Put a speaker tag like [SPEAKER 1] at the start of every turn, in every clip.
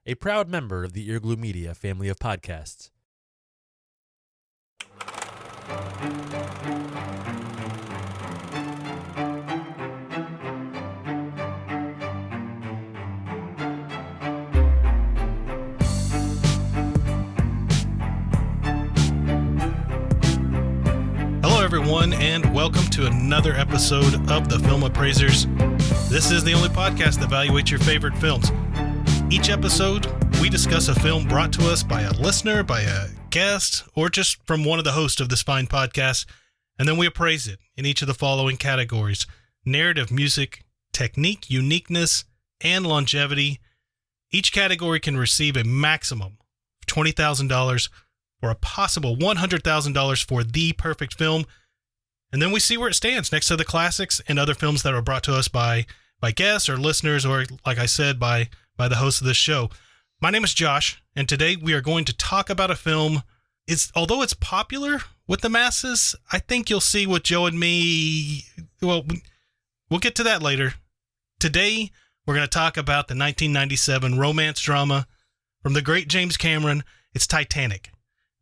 [SPEAKER 1] a proud member of the Earglue Media family of podcasts.
[SPEAKER 2] Hello, everyone, and welcome to another episode of the Film Appraisers. This is the only podcast that evaluates your favorite films. Each episode, we discuss a film brought to us by a listener, by a guest, or just from one of the hosts of this fine podcast, and then we appraise it in each of the following categories: narrative, music, technique, uniqueness, and longevity. Each category can receive a maximum of $20,000 or a possible $100,000 for the perfect film. And then we see where it stands next to the classics and other films that are brought to us by guests or listeners, or like I said, by the host of this show. My name is Josh, and today we are going to talk about a film. Although it's popular with the masses, I think you'll see with Joe and me, well, we'll get to that later. Today, we're going to talk about the 1997 romance drama from the great James Cameron. It's Titanic.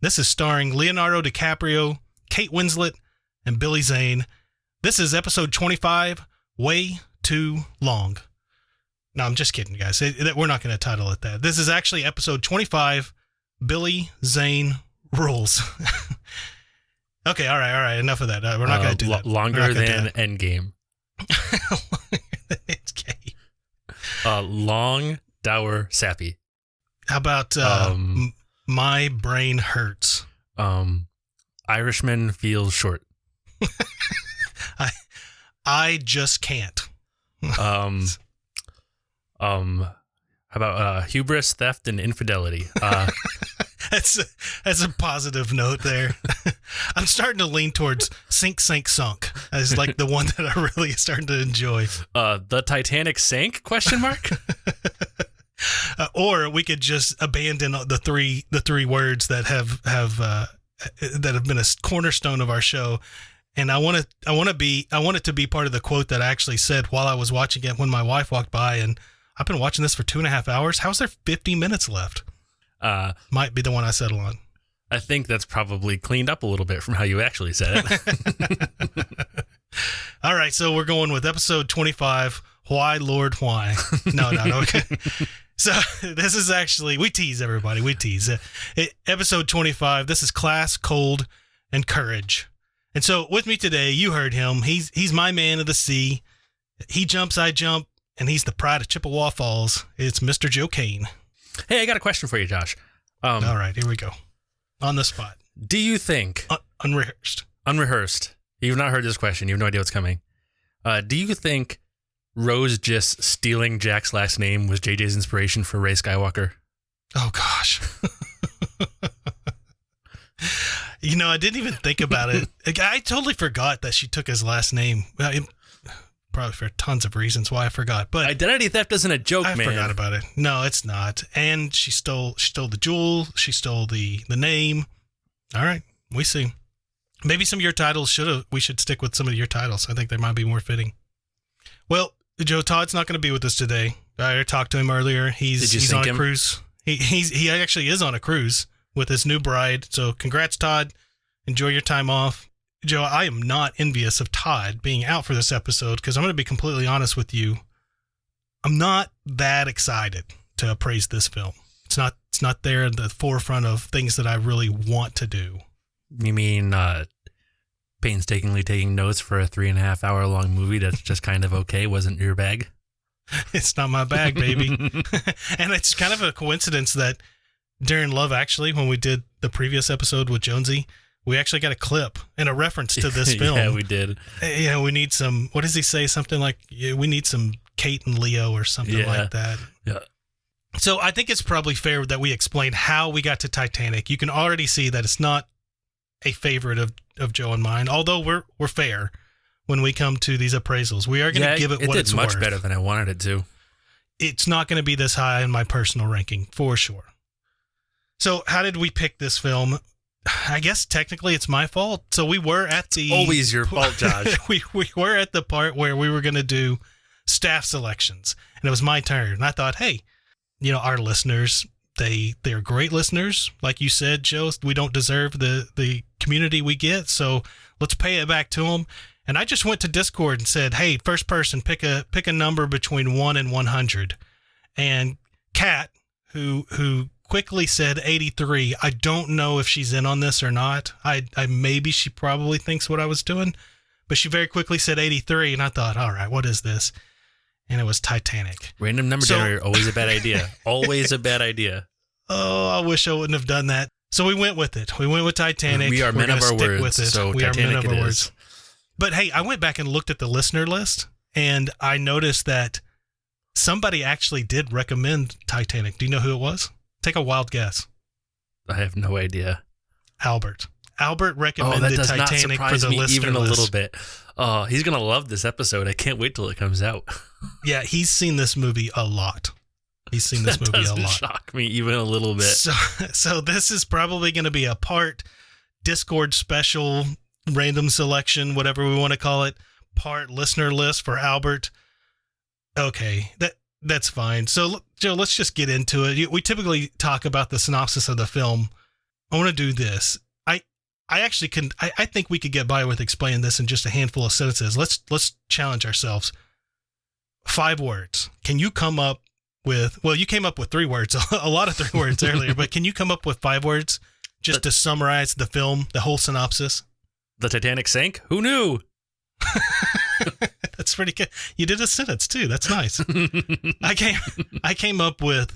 [SPEAKER 2] This is starring Leonardo DiCaprio, Kate Winslet, and Billy Zane. This is episode 25, Way Too Long. No, I'm just kidding, guys. We're not going to title it that. This is actually episode 25, Billy Zane Rules. Okay, all right. Enough of that. We're not going to do that.
[SPEAKER 1] Longer than Endgame.
[SPEAKER 2] It's gay.
[SPEAKER 1] Long, dour, sappy.
[SPEAKER 2] How about My Brain Hurts?
[SPEAKER 1] Irishman feels short.
[SPEAKER 2] I just can't.
[SPEAKER 1] How about hubris, theft, and infidelity?
[SPEAKER 2] That's a positive note there. I'm starting to lean towards Sink, Sunk as like the one that I really starting to enjoy.
[SPEAKER 1] The Titanic sank? ?
[SPEAKER 2] Or we could just abandon the three words that have been a cornerstone of our show. And I want it to be part of the quote that I actually said while I was watching it when my wife walked by. And I've been watching this for 2.5 hours. How's there 50 minutes left? Might be the one I settle on.
[SPEAKER 1] I think that's probably cleaned up a little bit from how you actually said it.
[SPEAKER 2] All right, so we're going with episode 25. Why, Lord, why? No. Okay. So this is actually, we tease everybody. We tease episode 25. This is Class, Cold, and Courage. And so with me today, you heard him. He's my man of the sea. He jumps, I jump, and he's the pride of Chippewa Falls. It's Mr. Joe Kane.
[SPEAKER 1] Hey, I got a question for you, Josh.
[SPEAKER 2] All right, here we go. On the spot.
[SPEAKER 1] Do you think... Unrehearsed. You've not heard this question. You have no idea what's coming. Do you think Rose just stealing Jack's last name was JJ's inspiration for Rey Skywalker?
[SPEAKER 2] Oh, gosh. I didn't even think about it. I totally forgot that she took his last name. Probably for tons of reasons why I forgot. But
[SPEAKER 1] identity theft isn't a joke, man.
[SPEAKER 2] I forgot about it. No, it's not. And she stole the jewel. She stole the name. All right, we see. Maybe some of your titles we should stick with some of your titles. I think they might be more fitting. Well, Joe Todd's not going to be with us today. I talked to him earlier. He's on a cruise. He actually is on a cruise with his new bride. So congrats, Todd. Enjoy your time off. Joe, I am not envious of Todd being out for this episode because I'm going to be completely honest with you. I'm not that excited to appraise this film. It's not there in the forefront of things that I really want to do.
[SPEAKER 1] You mean painstakingly taking notes for a 3.5 hour long movie that's just kind of okay wasn't your bag?
[SPEAKER 2] It's not my bag, baby. And it's kind of a coincidence that during Love Actually, when we did the previous episode with Jonesy, we actually got a clip and a reference to this film.
[SPEAKER 1] Yeah, we did.
[SPEAKER 2] Yeah, we need some, what does he say? Something like, we need some Kate and Leo or something like that.
[SPEAKER 1] Yeah.
[SPEAKER 2] So I think it's probably fair that we explain how we got to Titanic. You can already see that it's not a favorite of Joe and mine, although we're fair when we come to these appraisals. We are going to give it what it's worth.
[SPEAKER 1] It did much better than I wanted it to.
[SPEAKER 2] It's not going to be this high in my personal ranking, for sure. So how did we pick this film? I guess technically it's my fault. So we were at the...
[SPEAKER 1] Always your fault, Josh.
[SPEAKER 2] we were at the part where we were going to do staff selections, and it was my turn. And I thought, hey, our listeners, they're great listeners. Like you said, Joe, we don't deserve the community we get, so let's pay it back to them. And I just went to Discord and said, hey, first person, pick a number between 1 and 100. And Kat, who quickly said 83. I don't know if she's in on this or not. I maybe she probably thinks what I was doing, but she very quickly said 83, and I thought, all right, what is this? And it was Titanic.
[SPEAKER 1] Random number generator, always a bad idea. Always a bad idea.
[SPEAKER 2] Oh, I wish I wouldn't have done that. So we went with it. We went with Titanic.
[SPEAKER 1] We are men of our words. With it.
[SPEAKER 2] So
[SPEAKER 1] we Titanic are men of our words.
[SPEAKER 2] But hey, I went back and looked at the listener list, and I noticed that somebody actually did recommend Titanic. Do you know who it was? Take a wild guess.
[SPEAKER 1] I have no idea.
[SPEAKER 2] Albert recommended
[SPEAKER 1] that does
[SPEAKER 2] Titanic
[SPEAKER 1] not
[SPEAKER 2] for the
[SPEAKER 1] me
[SPEAKER 2] listener
[SPEAKER 1] even a
[SPEAKER 2] list.
[SPEAKER 1] Little bit. Oh, he's gonna love this episode. I can't wait till it comes out.
[SPEAKER 2] Yeah, he's seen this movie a lot. That doesn't
[SPEAKER 1] shock me even a little bit.
[SPEAKER 2] So this is probably going to be a part Discord special, random selection, whatever we want to call it, part listener list for Albert. Okay, that's fine. So, Joe, let's just get into it. We typically talk about the synopsis of the film. I want to do this. I actually can. I think we could get by with explaining this in just a handful of sentences. Let's challenge ourselves. 5 words. Can you come up with? Well, you came up with 3 words. A lot of 3 words earlier, but can you come up with 5 words just to summarize the film, the whole synopsis?
[SPEAKER 1] The Titanic sank? Who knew?
[SPEAKER 2] That's pretty good. You did a sentence too. That's nice. I came up with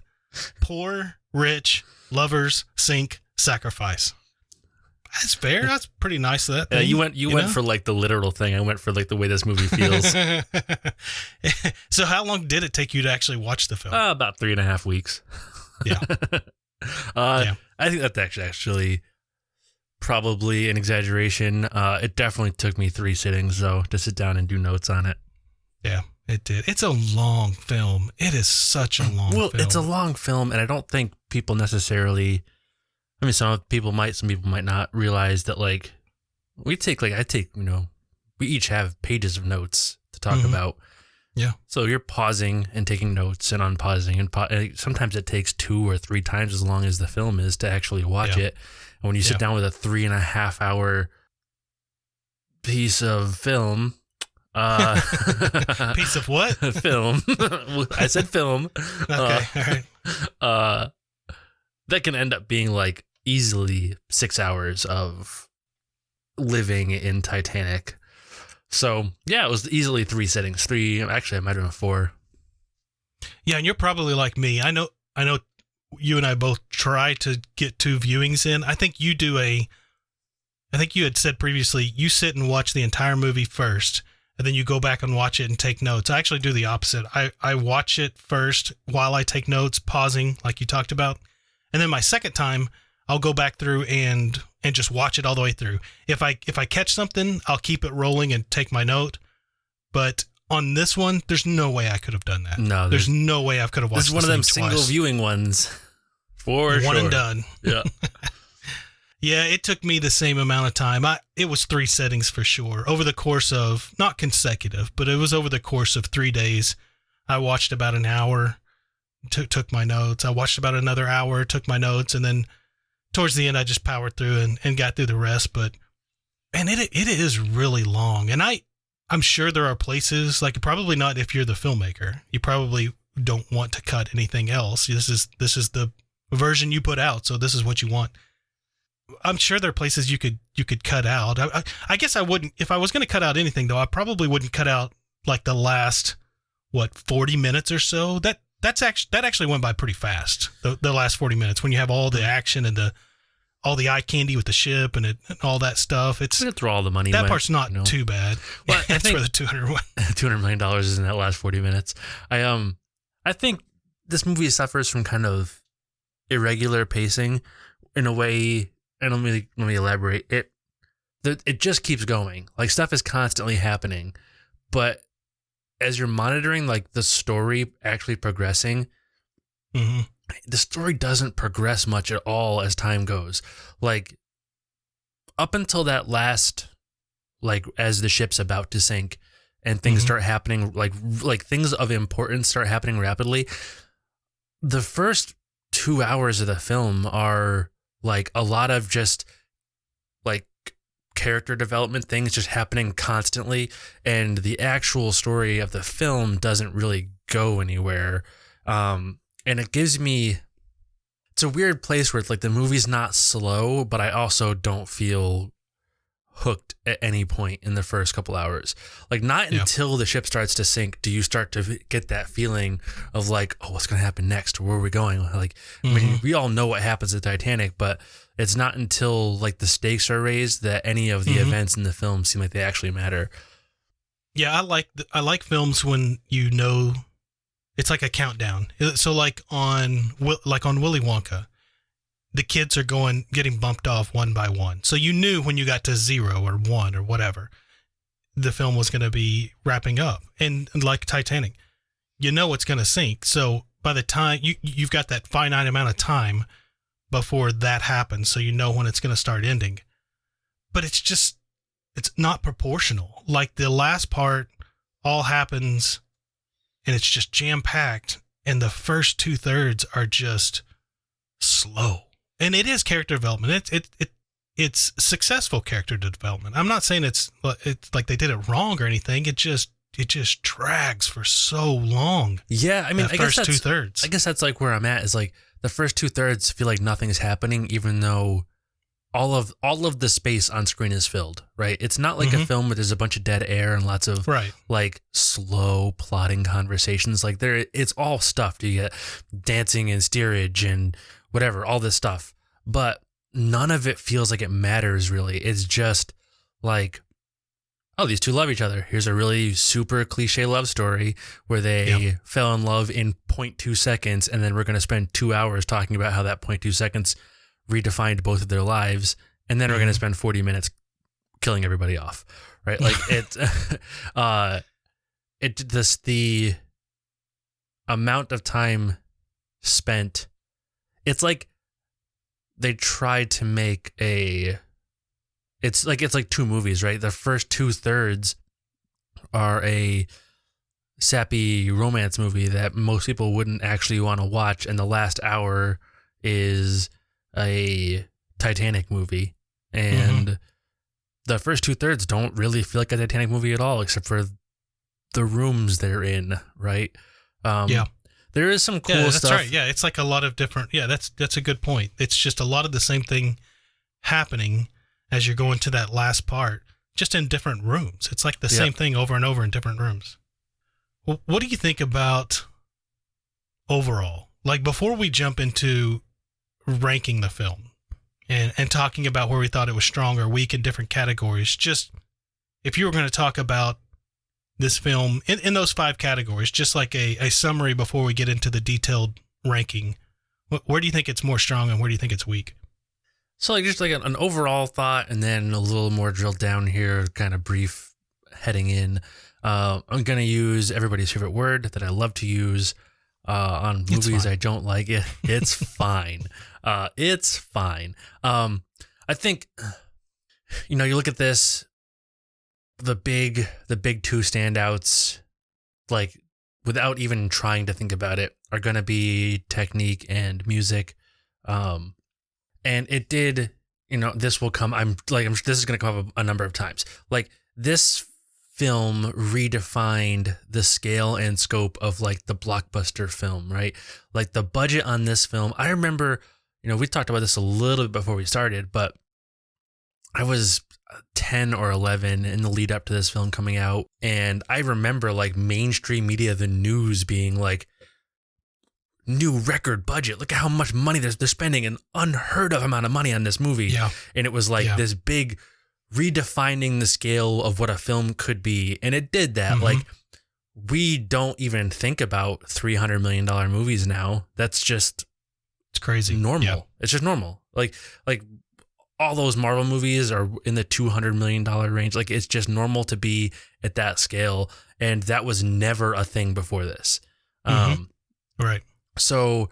[SPEAKER 2] poor, rich, lovers, sink, sacrifice. That's fair. That's pretty nice. That
[SPEAKER 1] you went for like the literal thing. I went for like the way this movie feels.
[SPEAKER 2] So how long did it take you to actually watch the film?
[SPEAKER 1] About 3.5 weeks.
[SPEAKER 2] Yeah.
[SPEAKER 1] I think that's actually probably an exaggeration. It definitely took me 3 sittings though to sit down and do notes on it.
[SPEAKER 2] Yeah, it did. It's a long film. It is such a long film. Well,
[SPEAKER 1] it's a long film, and I don't think people necessarily. I mean, some people might not realize that. Like, we each have pages of notes to talk about.
[SPEAKER 2] Yeah.
[SPEAKER 1] So you're pausing and taking notes and unpausing, and sometimes it takes 2 or 3 times as long as the film is to actually watch it. And when you sit down with a 3.5 hour piece of film,
[SPEAKER 2] piece of what?
[SPEAKER 1] Film. I said film.
[SPEAKER 2] Okay, all right.
[SPEAKER 1] That can end up being like easily 6 hours of living in Titanic. So yeah, it was easily 3 sittings. 3. Actually, I might have been 4.
[SPEAKER 2] Yeah, and you're probably like me. I know. You and I both try to get 2 viewings in. I think you had said previously, you sit and watch the entire movie first, and then you go back and watch it and take notes. I actually do the opposite. I watch it first while I take notes, pausing like you talked about. And then my second time, I'll go back through and just watch it all the way through. If I catch something, I'll keep it rolling and take my note. But on this one, there's no way I could have done that.
[SPEAKER 1] No,
[SPEAKER 2] there's no way I could have watched.
[SPEAKER 1] This is one of them single viewing ones. For
[SPEAKER 2] one and done.
[SPEAKER 1] Yeah.
[SPEAKER 2] Yeah, it took me the same amount of time. It was 3 settings for sure. Over the course of, not consecutive, but it was over the course of 3 days. I watched about an hour, took my notes. I watched about another hour, took my notes, and then towards the end, I just powered through and got through the rest. But, and it is really long. And I'm sure there are places, like probably not if you're the filmmaker. You probably don't want to cut anything else. This is the version you put out, so this is what you want. I'm sure there are places you could cut out. I guess I wouldn't, if I was going to cut out anything though, I probably wouldn't cut out like the last 40 minutes or so. That actually went by pretty fast. The last 40 minutes when you have all the action and all the eye candy with the ship and all that stuff. It's
[SPEAKER 1] throw all the money.
[SPEAKER 2] That part's not too bad.
[SPEAKER 1] Well,
[SPEAKER 2] that's where the $200
[SPEAKER 1] million is in that last 40 minutes. I think this movie suffers from kind of irregular pacing in a way, and let me elaborate. It just keeps going. Like, stuff is constantly happening, but as you're monitoring like the story actually progressing, the story doesn't progress much at all as time goes. Like, up until that last, like, as the ship's about to sink and things start happening, like things of importance start happening rapidly, the first 2 hours of the film are like a lot of just like character development things just happening constantly, and the actual story of the film doesn't really go anywhere. And it gives me, it's a weird place where it's like the movie's not slow, but I also don't feel hooked at any point in the first couple hours. Like not until the ship starts to sink do you start to get that feeling of like, oh, what's going to happen next? Where are we going? Like, I mean, we all know what happens at Titanic, but it's not until like the stakes are raised that any of the events in the film seem like they actually matter.
[SPEAKER 2] Yeah, I like films when you know it's like a countdown. So like on Willy Wonka, the kids are getting bumped off one by one. So you knew when you got to 0 or 1 or whatever, the film was going to be wrapping up. And like Titanic, you know it's going to sink. So by the time you've got that finite amount of time before that happens, so you know when it's going to start ending. But it's not proportional. Like the last part all happens and it's just jam-packed, and the first 2/3 are just slow. And it is character development. It's successful character development. I'm not saying it's like they did it wrong or anything. It just drags for so long.
[SPEAKER 1] Yeah, I mean, I guess
[SPEAKER 2] first 2/3.
[SPEAKER 1] I guess that's like where I'm at. Is like the first 2/3 feel like nothing's happening, even though all of the space on screen is filled. Right? It's not like a film where there's a bunch of dead air and lots of like slow plotting conversations. Like it's all stuffed. You get dancing and steerage and whatever, all this stuff, but none of it feels like it matters really. It's just like, oh, these two love each other. Here's a really super cliche love story where they fell in love in 0.2 seconds, and then we're going to spend 2 hours talking about how that 0.2 seconds redefined both of their lives, and then we're going to spend 40 minutes killing everybody off, right? Like the amount of time spent, it's like they tried to make it's like two movies, right? The first 2/3 are a sappy romance movie that most people wouldn't actually want to watch, and the last hour is a Titanic movie. And the first 2/3 don't really feel like a Titanic movie at all, except for the rooms they're in, right? There is some cool stuff.
[SPEAKER 2] That's right. Yeah, it's like a lot of different. Yeah, that's a good point. It's just a lot of the same thing happening as you're going to that last part, just in different rooms. It's like the same thing over and over in different rooms. Well, what do you think about overall? Like before we jump into ranking the film and talking about where we thought it was strong or weak in different categories, just if you were going to talk about this film in those 5 categories, just like a summary before we get into the detailed ranking, where do you think it's more strong and where do you think it's weak?
[SPEAKER 1] So like just like an overall thought, and then a little more drilled down here, kind of brief heading in. I'm going to use everybody's favorite word that I love to use on movies I don't like. It's fine. It's fine. I think, you look at this, the big 2 standouts, like without even trying to think about it, are going to be technique and music. And it did, this will come, this is going to come up a number of times. Like this film redefined the scale and scope of like the blockbuster film, right? Like the budget on this film. I remember, we talked about this a little bit before we started, but I was 10 or 11 in the lead up to this film coming out. And I remember like mainstream media, the news being like, new record budget. Look at how much money they're spending, an unheard of amount of money on this movie. Yeah. And it was like this big redefining the scale of what a film could be. And it did that. Like we don't even think about $300 million movies now. That's just,
[SPEAKER 2] it's crazy.
[SPEAKER 1] Normal.
[SPEAKER 2] Yeah.
[SPEAKER 1] It's just normal. Like all those Marvel movies are in the $200 million range. Like it's just normal to be at that scale. And that was never a thing before this.
[SPEAKER 2] Right.
[SPEAKER 1] So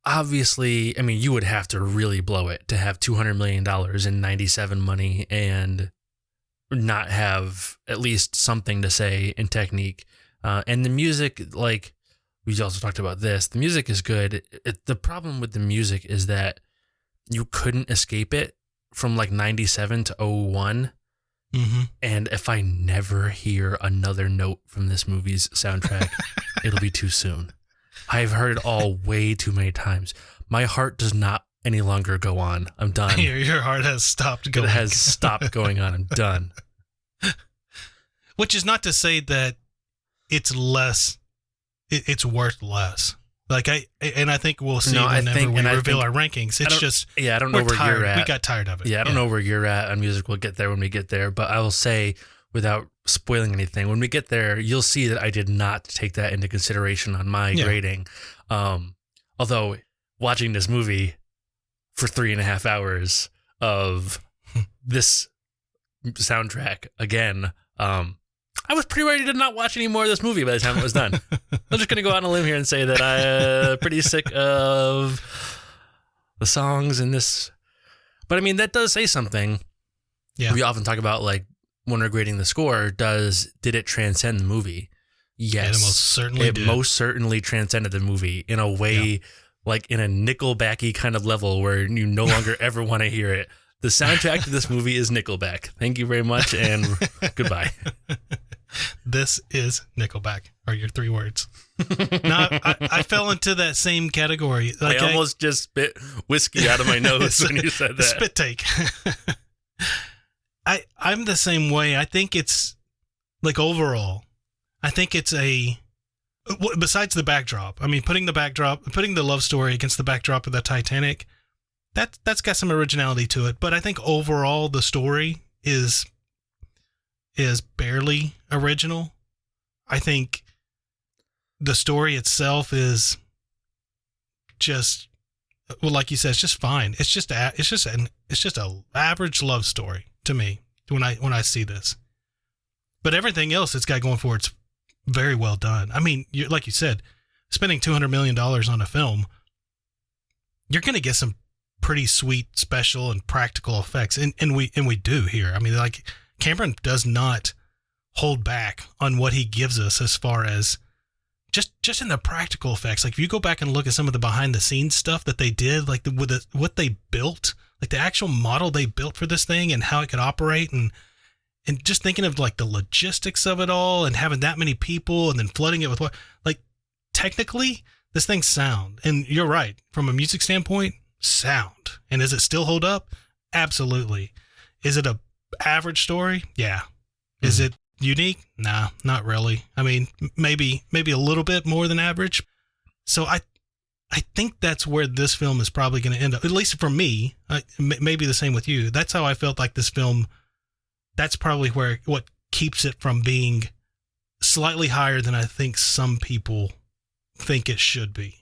[SPEAKER 1] obviously, I mean, you would have to really blow it to have $200 million in 97 money and not have at least something to say in technique. And the music, like we also talked about this. The music is good. The problem with the music is that you couldn't escape it from like 97 to 01.
[SPEAKER 2] Mm-hmm.
[SPEAKER 1] And if I never hear another note from this movie's soundtrack, it'll be too soon. I've heard it all way too many times. My heart does not any longer go on. I'm done.
[SPEAKER 2] Your heart has stopped going.
[SPEAKER 1] It has stopped going on. I'm done.
[SPEAKER 2] Which is not to say that it's less. It's worth less. Like I think we'll see whenever we reveal our rankings. It's just
[SPEAKER 1] I don't know where
[SPEAKER 2] tired.
[SPEAKER 1] you're at.
[SPEAKER 2] We got tired of it.
[SPEAKER 1] Yeah, I don't know where you're at on music. We'll get there when we get there. But I will say, without spoiling anything, when we get there, you'll see that I did not take that into consideration on my grading. Although watching this movie for 3.5 hours of this soundtrack again, I was pretty ready to not watch any more of this movie by the time it was done. I'm just going to go out on a limb here and say that I'm pretty sick of the songs in this. But I mean, that does say something.
[SPEAKER 2] Yeah.
[SPEAKER 1] We often talk about, like, when we're grading the score, did it transcend the movie? Yes.
[SPEAKER 2] It most certainly did.
[SPEAKER 1] It most certainly transcended the movie in a way, like in a Nickelback-y kind of level where you no longer ever want to hear it. The soundtrack to this movie is Nickelback. Thank you very much, and goodbye.
[SPEAKER 2] This is Nickelback, are your 3 words. No, I fell into that same category. Like
[SPEAKER 1] I almost just spit whiskey out of my nose when you said that.
[SPEAKER 2] Spit take. I'm the same way. I think it's, like, overall, I think it's besides the backdrop. I mean, putting the love story against the backdrop of the Titanic, that's got some originality to it. But I think overall the story is barely original. I think the story itself is just, well, like you said, it's just fine. It's just a average love story to me when I see this. But everything else it's got going for it's very well done. I mean, like you said, spending $200 million on a film, you're going to get some pretty sweet special and practical effects, and we do here. I mean, like, Cameron does not hold back on what he gives us as far as just in the practical effects. Like, if you go back and look at some of the behind the scenes stuff that they did, like what they built, like the actual model they built for this thing and how it could operate, and just thinking of, like, the logistics of it all and having that many people and then flooding it with what, like, technically this thing's sound. And you're right, from a music standpoint, sound. And does it still hold up? Absolutely. Is it a average story? Yeah. Is it unique? Nah, not really. I mean, maybe a little bit more than average. So I think that's where this film is probably going to end up, at least for me. Maybe the same with you. That's how I felt like this film. That's probably what keeps it from being slightly higher than I think some people think it should be.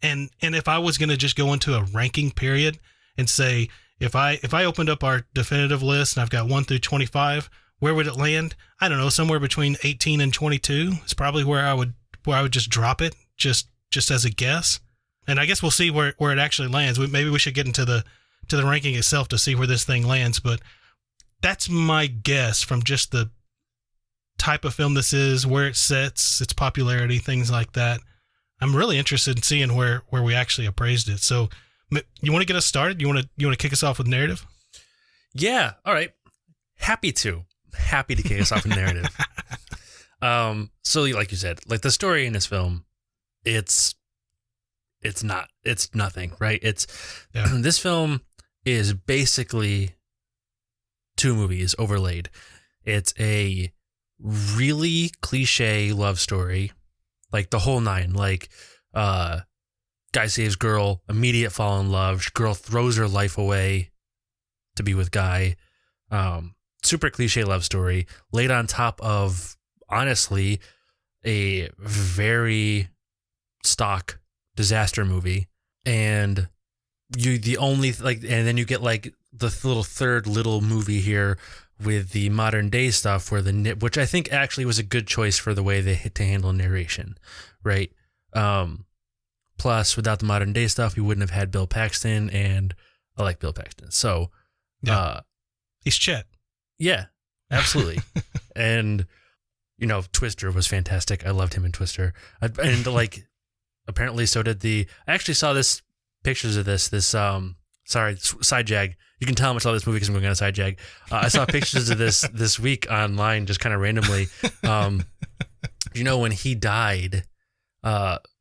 [SPEAKER 2] And if I was going to just go into a ranking period and say, if I opened up our definitive list and I've got 1 through 25, where would it land? I don't know, somewhere between 18 and 22 is probably where I would just drop it, just as a guess. And I guess we'll see where it actually lands. Maybe we should get into the ranking itself to see where this thing lands, but that's my guess from just the type of film this is, where it sits, its popularity, things like that. I'm really interested in seeing where we actually appraised it. So, you want to get us started? You want to kick us off with narrative?
[SPEAKER 1] Yeah. All right. Happy to kick us off with narrative. So, like you said, like, the story in this film, it's nothing, right? This film is basically 2 movies overlaid. It's a really cliche love story, like the whole 9, like, guy saves girl, immediate fall in love, girl throws her life away to be with guy. Super cliche love story laid on top of, honestly, a very stock disaster movie. And and then you get, like, the little third little movie here with the modern day stuff which I think actually was a good choice for the way they hit to handle narration, right? Plus, without the modern day stuff, we wouldn't have had Bill Paxton, and I like Bill Paxton. So,
[SPEAKER 2] he's Chet.
[SPEAKER 1] Yeah, absolutely. And, Twister was fantastic. I loved him in Twister. And, like, apparently so did I actually saw pictures of this side jag. You can tell how much I love this movie because I'm going on a side jag. I saw pictures of this week online, just kind of randomly. When he died,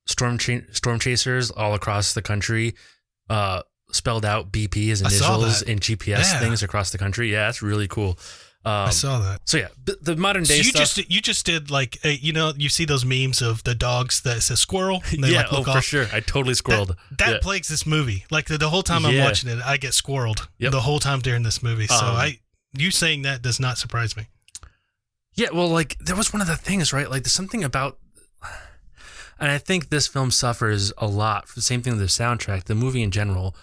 [SPEAKER 1] storm chasers all across the country spelled out BP, his initials, in GPS things across the country. Yeah, that's really cool.
[SPEAKER 2] I saw that.
[SPEAKER 1] So yeah, the modern day stuff.
[SPEAKER 2] You just did like you see those memes of the dogs that says squirrel. And they look
[SPEAKER 1] for sure. I totally squirreled.
[SPEAKER 2] That plagues this movie. Like the whole time I'm watching it, I get squirreled the whole time during this movie. So you saying that does not surprise me.
[SPEAKER 1] Yeah, well, like there was one of the things, right? Like there's something about, and I think this film suffers a lot for the same thing with the soundtrack, the movie in general.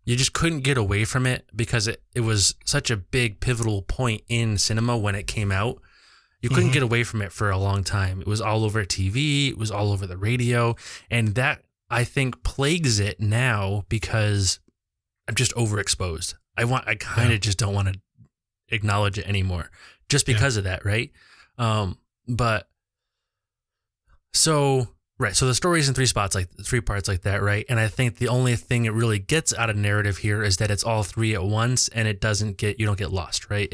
[SPEAKER 1] You just couldn't get away from it because it was such a big pivotal point in cinema when it came out. You couldn't get away from it for a long time. It was all over TV. It was all over the radio. And that, I think, plagues it now because I'm just overexposed. I kind of just don't want to acknowledge it anymore just because of that, right? So the story's in three parts like that, right? And I think the only thing it really gets out of narrative here is that it's all three at once, and you don't get lost, right?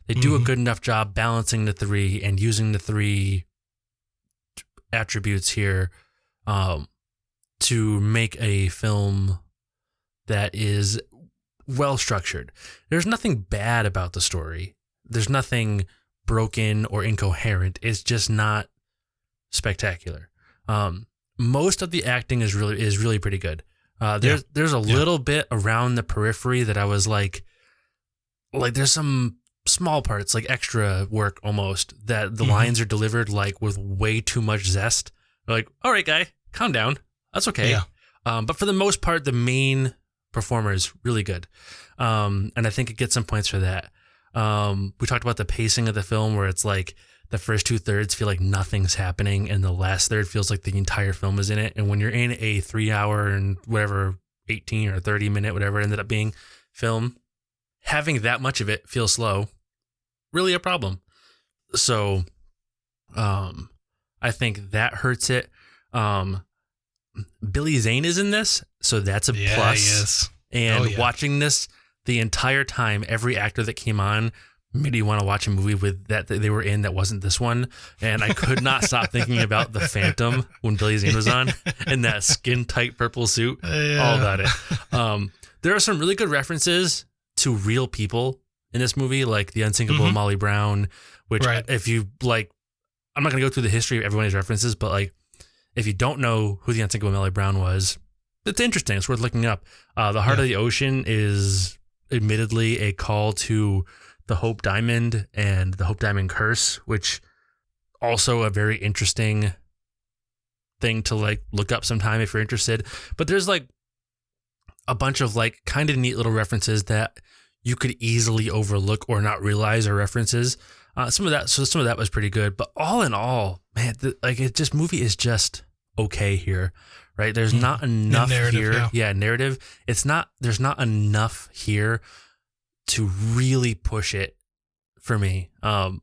[SPEAKER 1] They do a good enough job balancing the three and using the three attributes here to make a film that is well structured. There's nothing bad about the story. There's nothing broken or incoherent. It's just not spectacular. Most of the acting is really pretty good. There's a little bit around the periphery that I was like there's some small parts, like extra work almost, that the lines are delivered like with way too much zest. They're like, all right, guy, calm down. That's okay. Yeah. But for the most part, the main performer is really good. And I think it gets some points for that. We talked about the pacing of the film where it's like, the first 2/3 feel like nothing's happening, and the last third feels like the entire film is in it. And when you're in a 3 hour and whatever, 18 or 30 minute, whatever it ended up being, film, having that much of it feel slow, really a problem. So, I think that hurts it. Billy Zane is in this, so that's a plus.
[SPEAKER 2] Yes.
[SPEAKER 1] And watching this the entire time, every actor that came on made me want to watch a movie with that they were in that wasn't this one. And I could not stop thinking about The Phantom when Billy Zane was on in that skin tight purple suit. All about it. There are some really good references to real people in this movie, like the unsinkable Molly Brown, which if you like, I'm not going to go through the history of everyone's references, but like, if you don't know who the unsinkable Molly Brown was, it's interesting. It's worth looking up. The Heart of the Ocean is admittedly a call to the Hope Diamond and the Hope Diamond Curse, which also a very interesting thing to like look up sometime if you're interested. But there's like a bunch of like kind of neat little references that you could easily overlook or not realize are references. Some of that was pretty good, but all in all, man, movie is just okay here, right? There's not enough here. Yeah, narrative. There's not enough here to really push it for me. I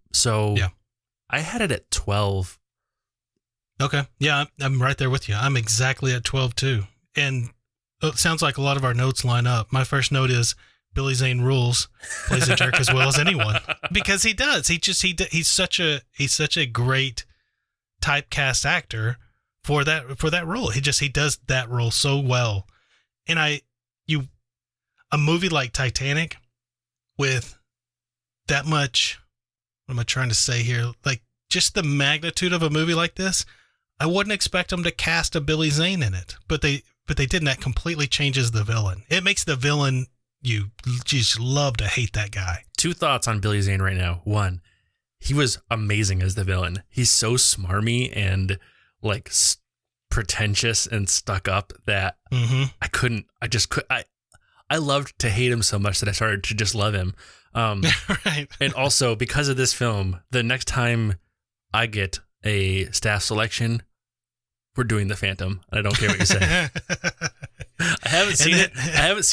[SPEAKER 1] had it at 12.
[SPEAKER 2] Okay. Yeah, I'm right there with you. I'm exactly at 12 too. And it sounds like a lot of our notes line up. My first note is Billy Zane rules, plays a jerk as well as anyone, because he does. He's such a great typecast actor for that role. He does that role so well. And a movie like Titanic with that much, what am I trying to say here? Like just the magnitude of a movie like this, I wouldn't expect them to cast a Billy Zane in it, but they didn't. That completely changes the villain. It makes the villain, you just love to hate that guy.
[SPEAKER 1] Two thoughts on Billy Zane right now. One, he was amazing as the villain. He's so smarmy and like pretentious and stuck up that I loved to hate him so much that I started to just love him.
[SPEAKER 2] Right.
[SPEAKER 1] And also because of this film, the next time I get a staff selection, we're doing The Phantom. I don't care what you say. I haven't seen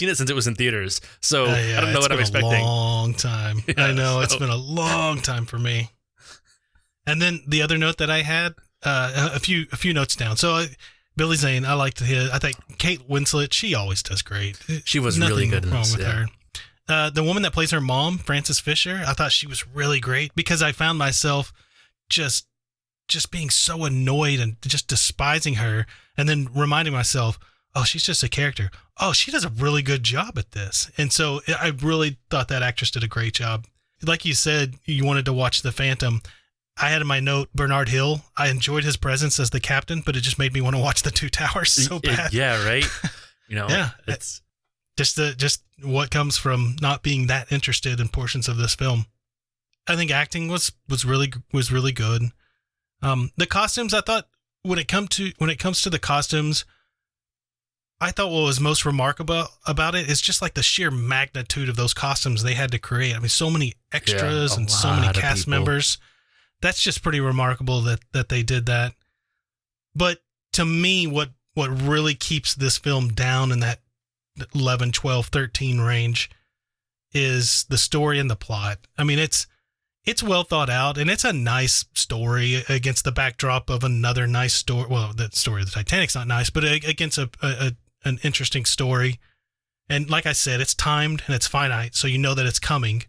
[SPEAKER 1] it since it was in theaters, so I don't know what I'm expecting.
[SPEAKER 2] It's been a long time. Yeah, I know, it's been a long time for me. And then the other note that I had, a few notes down. So Billy Zane, I liked his. I think Kate Winslet, she always does great.
[SPEAKER 1] She was
[SPEAKER 2] Nothing
[SPEAKER 1] really good in
[SPEAKER 2] wrong
[SPEAKER 1] this.
[SPEAKER 2] with her. The woman that plays her mom, Frances Fisher, I thought she was really great because I found myself just being so annoyed and just despising her, and then reminding myself, oh, she's just a character. Oh, she does a really good job at this. And so I really thought that actress did a great job. Like you said, you wanted to watch The Phantom. I had in my note Bernard Hill. I enjoyed his presence as the captain, but it just made me want to watch The Two Towers so bad.
[SPEAKER 1] Yeah, right.
[SPEAKER 2] Yeah,
[SPEAKER 1] it's
[SPEAKER 2] just what comes from not being that interested in portions of this film. I think acting was really good. The costumes, I thought when it comes to the costumes, I thought what was most remarkable about it is just like the sheer magnitude of those costumes they had to create. I mean, so many extras and so many cast members. That's just pretty remarkable that they did that. But to me, what really keeps this film down in that 11, 12, 13 range is the story and the plot. I mean, it's well thought out, and it's a nice story against the backdrop of another nice story. Well, the story of the Titanic's not nice, but against an interesting story. And like I said, it's timed and it's finite, so you know that it's coming.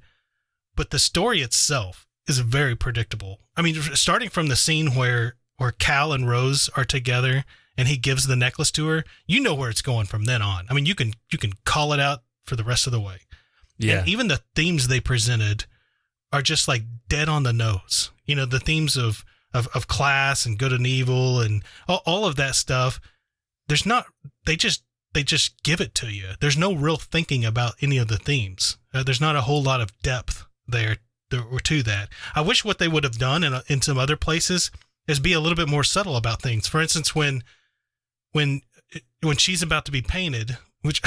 [SPEAKER 2] But the story itself is very predictable. I mean, starting from the scene where Cal and Rose are together and he gives the necklace to her, you know where it's going from then on. I mean, you can call it out for the rest of the way. Yeah. And even the themes they presented are just like dead on the nose. You know, the themes of class and good and evil and all of that stuff. They just give it to you. There's no real thinking about any of the themes. There's not a whole lot of depth there to that. I wish what they would have done in some other places is be a little bit more subtle about things. For instance, when she's about to be painted, which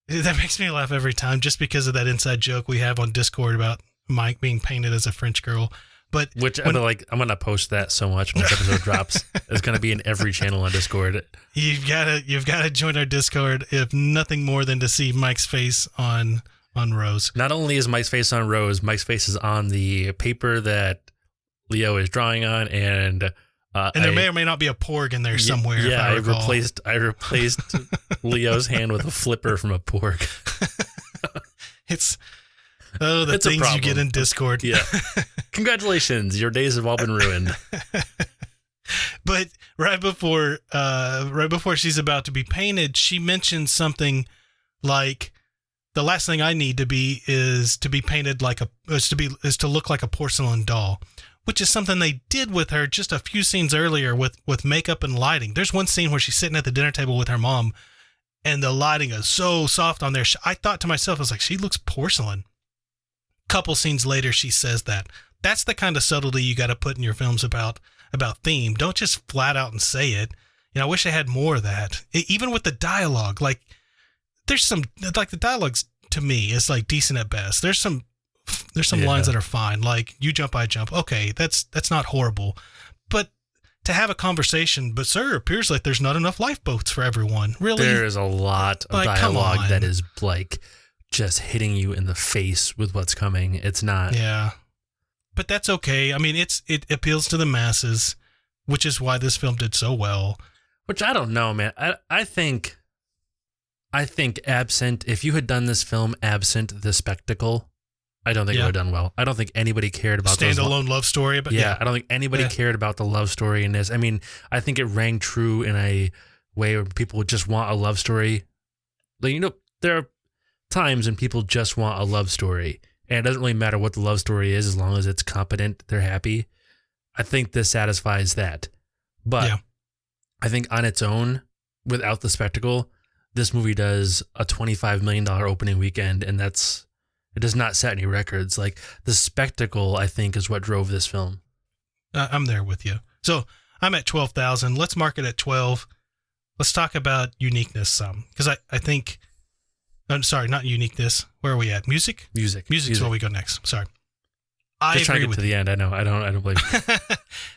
[SPEAKER 2] that makes me laugh every time just because of that inside joke we have on Discord about Mike being painted as a French girl. But
[SPEAKER 1] I'm gonna post that so much when this episode drops. It's gonna be in every channel on Discord.
[SPEAKER 2] You've gotta join our Discord if nothing more than to see Mike's face on Rose.
[SPEAKER 1] Not only is Mike's face on Rose, Mike's face is on the paper that Leo is drawing on, and
[SPEAKER 2] there may or may not be a porg in there somewhere.
[SPEAKER 1] Yeah,
[SPEAKER 2] I
[SPEAKER 1] replaced Leo's hand with a flipper from a porg.
[SPEAKER 2] It's things you get in Discord.
[SPEAKER 1] Yeah. Congratulations, your days have all been ruined.
[SPEAKER 2] But right before she's about to be painted, she mentions something like, the last thing I need to be is to be painted is to look like a porcelain doll, which is something they did with her just a few scenes earlier with makeup and lighting. There's one scene where she's sitting at the dinner table with her mom and the lighting is so soft on there. I thought to myself, I was like, she looks porcelain. Couple scenes later, she says that. That's the kind of subtlety you got to put in your films about theme. Don't just flat out and say it. You know, I wish I had more of that. Even with the dialogue, like there's some, like the dialogue's to me is like decent at best. There's some lines that are fine. Like you jump, I jump. Okay. That's not horrible, but to have a conversation, but sir, it appears like there's not enough lifeboats for everyone. Really?
[SPEAKER 1] There is a lot of dialogue that is like just hitting you in the face with what's coming. It's not.
[SPEAKER 2] Yeah. But that's okay. I mean, it appeals to the masses, which is why this film did so well.
[SPEAKER 1] Which I don't know, man. I think absent, if you had done this film absent the spectacle, I don't think it would have done well. I don't think anybody cared about
[SPEAKER 2] standalone love story. But
[SPEAKER 1] I don't think anybody cared about the love story in this. I mean, I think it rang true in a way where people just want a love story. Like, you know, there are times when people just want a love story, and it doesn't really matter what the love story is as long as it's competent, they're happy. I think this satisfies that. But I think on its own, without the spectacle, this movie does a $25 million opening weekend, and it does not set any records. Like, the spectacle, I think, is what drove this film.
[SPEAKER 2] I'm there with you. So I'm at 12,000. Let's mark it at 12. Let's talk about uniqueness some, because I think, I'm sorry, not uniqueness. Where are we at? Music is where we go next. Sorry.
[SPEAKER 1] Just trying to get to the end. I know. I don't blame you.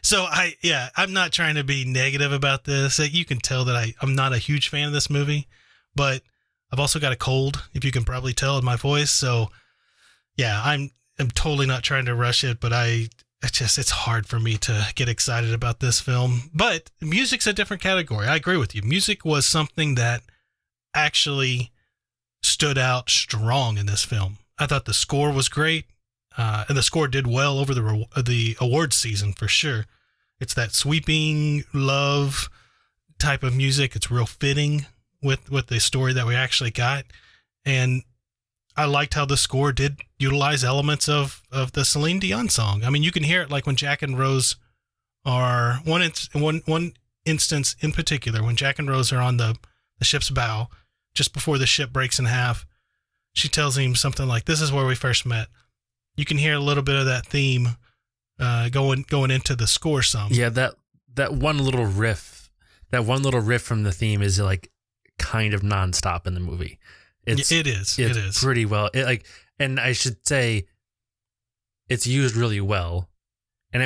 [SPEAKER 2] So I'm not trying to be negative about this. You can tell that I'm not a huge fan of this movie, but I've also got a cold, if you can probably tell in my voice. So yeah, I'm totally not trying to rush it, but I it's hard for me to get excited about this film. But music's a different category. I agree with you. Music was something that actually stood out strong in this film. I thought the score was great, and the score did well over the awards season for sure. It's that sweeping love type of music. It's real fitting with the story that we actually got, and I liked how the score did utilize elements of the Celine Dion song. I mean, you can hear it like when Jack and Rose are one instance in particular, when Jack and Rose are on the ship's bow, just before the ship breaks in half. She tells him something like, "This is where we first met." You can hear a little bit of that theme going into the score some.
[SPEAKER 1] Yeah, that one little riff from the theme is like kind of nonstop in the movie. It is pretty well. And I should say, it's used really well, and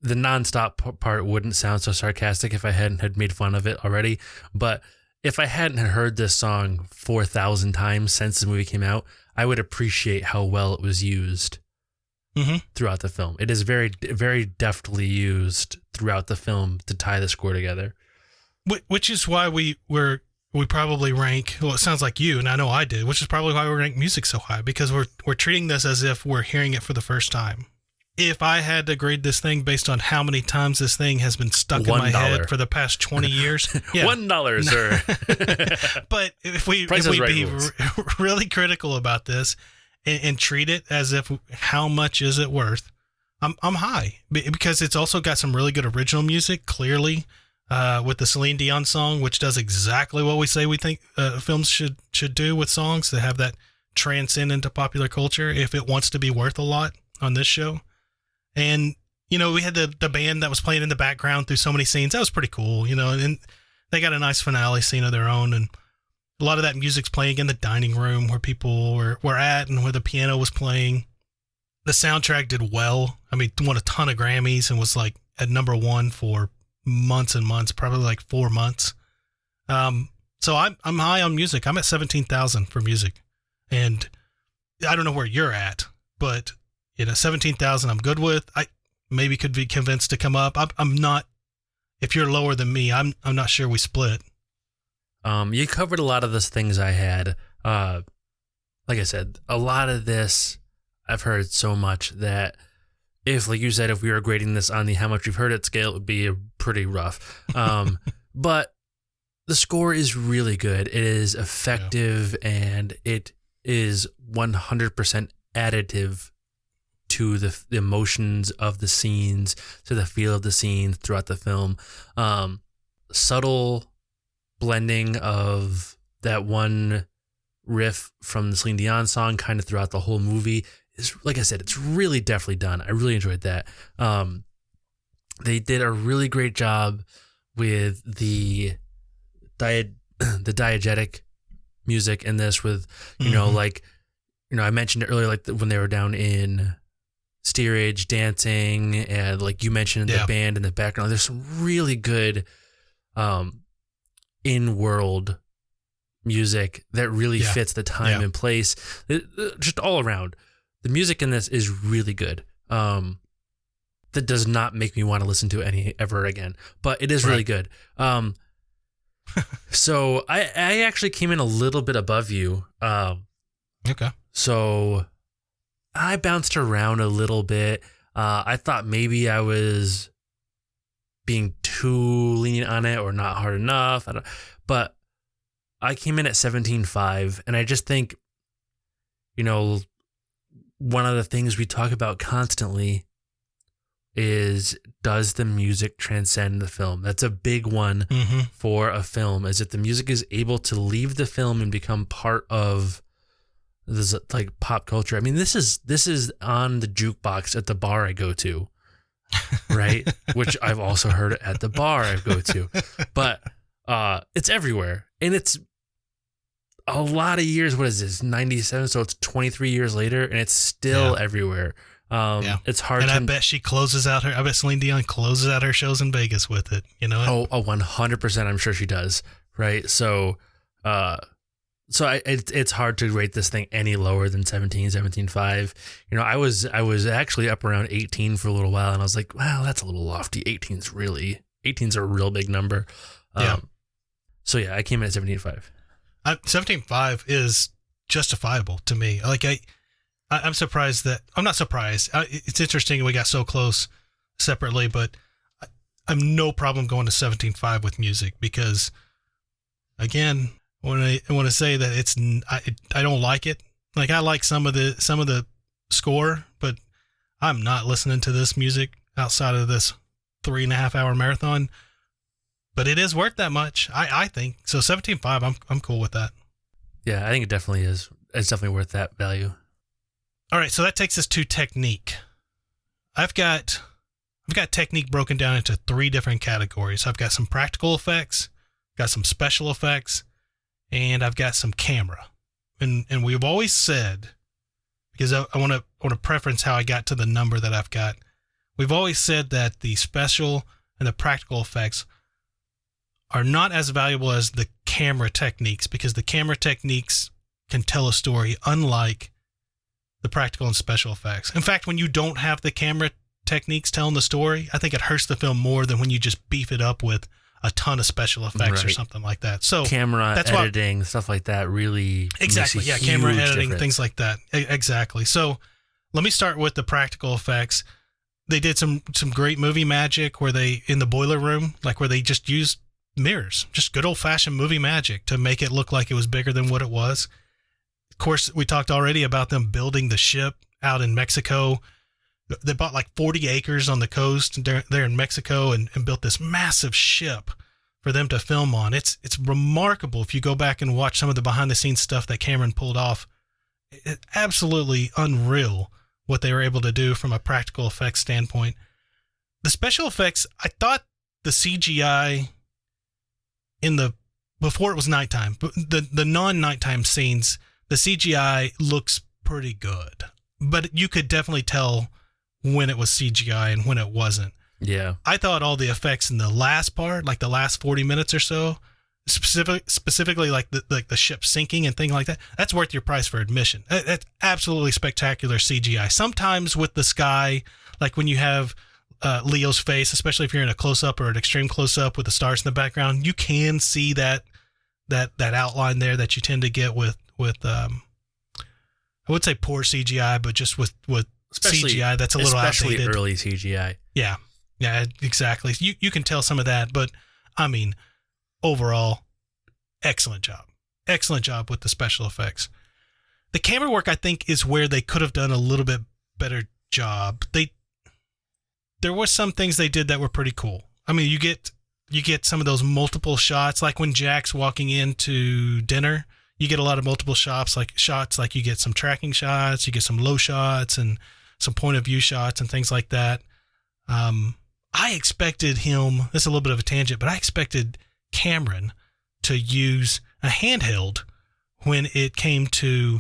[SPEAKER 1] the nonstop part wouldn't sound so sarcastic if I hadn't had made fun of it already. But if I hadn't heard this song 4,000 times since the movie came out, I would appreciate how well it was used throughout the film. It is very, very deftly used throughout the film to tie the score together.
[SPEAKER 2] Which is why we probably rank, well, it sounds like you, and I know I did, which is probably why we rank music so high, because we're treating this as if we're hearing it for the first time. If I had to grade this thing based on how many times this thing has been stuck in my head for the past 20 years, yeah.
[SPEAKER 1] $1, sir.
[SPEAKER 2] But if we be really critical about this and treat it as if how much is it worth, I'm high, because it's also got some really good original music, clearly. With the Celine Dion song, which does exactly what we say we think films should do with songs, to have that transcend into popular culture if it wants to be worth a lot on this show. And, we had the band that was playing in the background through so many scenes. That was pretty cool, and they got a nice finale scene of their own. And a lot of that music's playing in the dining room where people were at, and where the piano was playing. The soundtrack did well. I mean, won a ton of Grammys and was like at number one for months and months, probably like 4 months. So I'm high on music. I'm at 17,000 for music, and I don't know where you're at, but 17,000 I'm good with. I maybe could be convinced to come up. I'm not. If you're lower than me, I'm not sure we split.
[SPEAKER 1] You covered a lot of the things I had. Like I said, a lot of this I've heard so much that, if, like you said, if we were grading this on the how much we've heard it scale, it would be pretty rough. But the score is really good. It is effective, and it is 100% additive to the emotions of the scenes, to the feel of the scene throughout the film. Subtle blending of that one riff from the Celine Dion song kind of throughout the whole movie. Like I said, it's really deftly done. I really enjoyed that. They did a really great job with the diegetic music in this, with, I mentioned it earlier, like when they were down in steerage dancing, and like you mentioned the band in the background, there's some really good in-world music that really fits the time and place. Just all around. The music in this is really good. That does not make me want to listen to it ever again, but it is really good. So I actually came in a little bit above you.
[SPEAKER 2] Okay.
[SPEAKER 1] So I bounced around a little bit. I thought maybe I was being too lenient on it or not hard enough. But I came in at 17.5, and I just think, one of the things we talk about constantly is, does the music transcend the film? That's a big one for a film, is that the music is able to leave the film and become part of this, like, pop culture. I mean, this is on the jukebox at the bar I go to, right? Which I've also heard at the bar I go to, but it's everywhere, and it's a lot of years. What is this? 97. So it's 23 years later, and it's still everywhere. It's hard. And I bet I bet Celine Dion closes out her shows in Vegas with it. 100%. I'm sure she does. Right. So, So it's hard to rate this thing any lower than 17.5. You know, I was actually up around 18 for a little while, and I was like, wow, that's a little lofty. 18's a real big number.
[SPEAKER 2] Yeah.
[SPEAKER 1] So yeah, I came in at 17.5.
[SPEAKER 2] 17.5 is justifiable to me. Like I'm surprised that I'm not surprised. It's interesting we got so close separately, but I'm no problem going to 17.5 with music because, again, when I want to say that it's I don't like it. Like I like some of the score, but I'm not listening to this music outside of this 3.5 hour marathon. But it is worth that much, I think. So 17.5, I'm cool with that.
[SPEAKER 1] Yeah, I think it definitely is. It's definitely worth that value.
[SPEAKER 2] All right, so that takes us to technique. I've got technique broken down into 3 different categories. I've got some practical effects, got some special effects, and I've got some camera. And we've always said, because I want to preference how I got to the number that I've got. We've always said that the special and the practical effects are not as valuable as the camera techniques, because the camera techniques can tell a story unlike the practical and special effects. In fact, when you don't have the camera techniques telling the story, I think it hurts the film more than when you just beef it up with a ton of special effects or something like that. So
[SPEAKER 1] camera editing, stuff like that really
[SPEAKER 2] exactly,
[SPEAKER 1] makes a
[SPEAKER 2] camera
[SPEAKER 1] huge
[SPEAKER 2] editing,
[SPEAKER 1] difference.
[SPEAKER 2] things like that. Exactly. So let me start with the practical effects. They did some great movie magic where they, in the boiler room, like where they just used mirrors, just good old fashioned movie magic to make it look like it was bigger than what it was. Of course, we talked already about them building the ship out in Mexico. They bought like 40 acres on the coast there in Mexico and built this massive ship for them to film on. It's remarkable if you go back and watch some of the behind the scenes stuff that Cameron pulled off. It's absolutely unreal what they were able to do from a practical effects standpoint. The special effects, I thought the CGI before it was nighttime, the non-nighttime scenes, the CGI looks pretty good, but you could definitely tell when it was CGI and when it wasn't.
[SPEAKER 1] Yeah.
[SPEAKER 2] I thought all the effects in the last part, like the last 40 minutes or so, specifically like the ship sinking and things like that, that's worth your price for admission. That's absolutely spectacular CGI. Sometimes with the sky, like when you have Leo's face, especially if you're in a close-up or an extreme close-up with the stars in the background, you can see that outline there that you tend to get with I would say poor CGI, but just with CGI that's a little
[SPEAKER 1] especially
[SPEAKER 2] outdated.
[SPEAKER 1] Early CGI.
[SPEAKER 2] Yeah, exactly. You can tell some of that, but I mean, overall, excellent job with the special effects. The camera work, I think, is where they could have done a little bit better job. There were some things they did that were pretty cool. I mean, you get some of those multiple shots, like when Jack's walking into dinner, you get a lot of multiple shots, like you get some tracking shots, you get some low shots and some point of view shots and things like that. I expected him, this is a little bit of a tangent, but I expected Cameron to use a handheld when it came to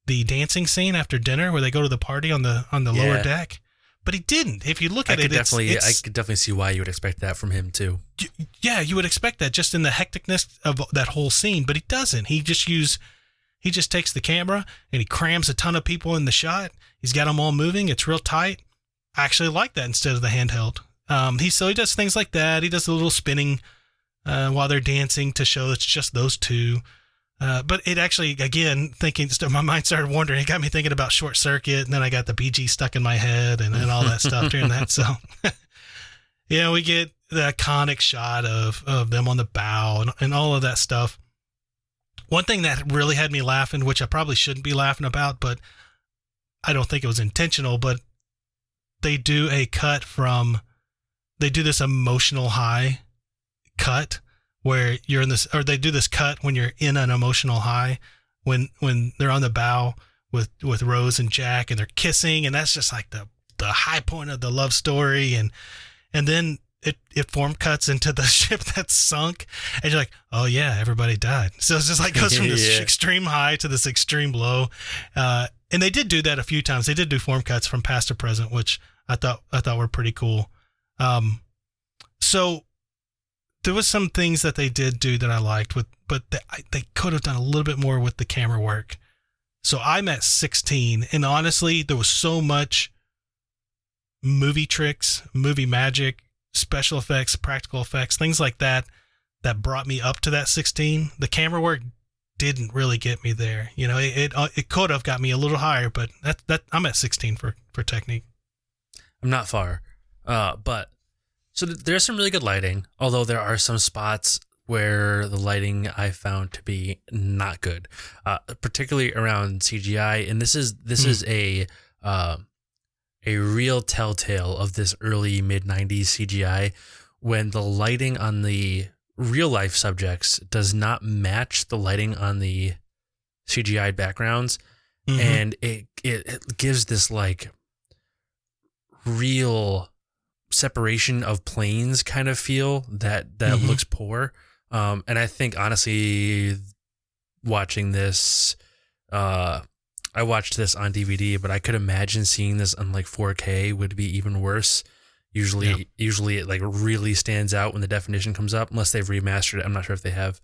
[SPEAKER 2] the dancing scene after dinner where they go to the party on the lower deck. But he didn't. If you look at
[SPEAKER 1] I could definitely see why you would expect that from him too.
[SPEAKER 2] Yeah, you would expect that just in the hecticness of that whole scene, but he doesn't. He just takes the camera and he crams a ton of people in the shot. He's got them all moving. It's real tight. I actually like that instead of the handheld. He does things like that. He does a little spinning while they're dancing to show it's just those two. But it actually, again, my mind started wandering. It got me thinking about Short Circuit, and then I got the BG stuck in my head and all that stuff during that. So, yeah, we get the iconic shot of them on the bow and all of that stuff. One thing that really had me laughing, which I probably shouldn't be laughing about, but I don't think it was intentional, but they do this emotional high cut where you're in this, or they do this cut when you're in an emotional high, when they're on the bow with Rose and Jack and they're kissing, and that's just like the high point of the love story, and then it form cuts into the ship that's sunk, and you're like, oh yeah, everybody died. So it's just like goes from this extreme high to this extreme low, and they did do that a few times. They did do form cuts from past to present, which I thought were pretty cool. So there was some things that they did do that I liked but they could have done a little bit more with the camera work. So I'm at 16, and honestly, there was so much movie tricks, movie magic, special effects, practical effects, things like that brought me up to that 16. The camera work didn't really get me there. You know, it could have got me a little higher, but that I'm at 16 for technique.
[SPEAKER 1] I'm not far, but so there's some really good lighting. Although there are some spots where the lighting I found to be not good, particularly around CGI. And this is a real telltale of this early mid 90s CGI, when the lighting on the real life subjects does not match the lighting on the CGI backgrounds. Mm-hmm. And it gives this like real separation of planes kind of feel that mm-hmm. looks poor. And I think honestly, watching this, I watched this on DVD, but I could imagine seeing this on like 4K would be even worse. Usually it like really stands out when the definition comes up, unless they've remastered it. I'm not sure if they have.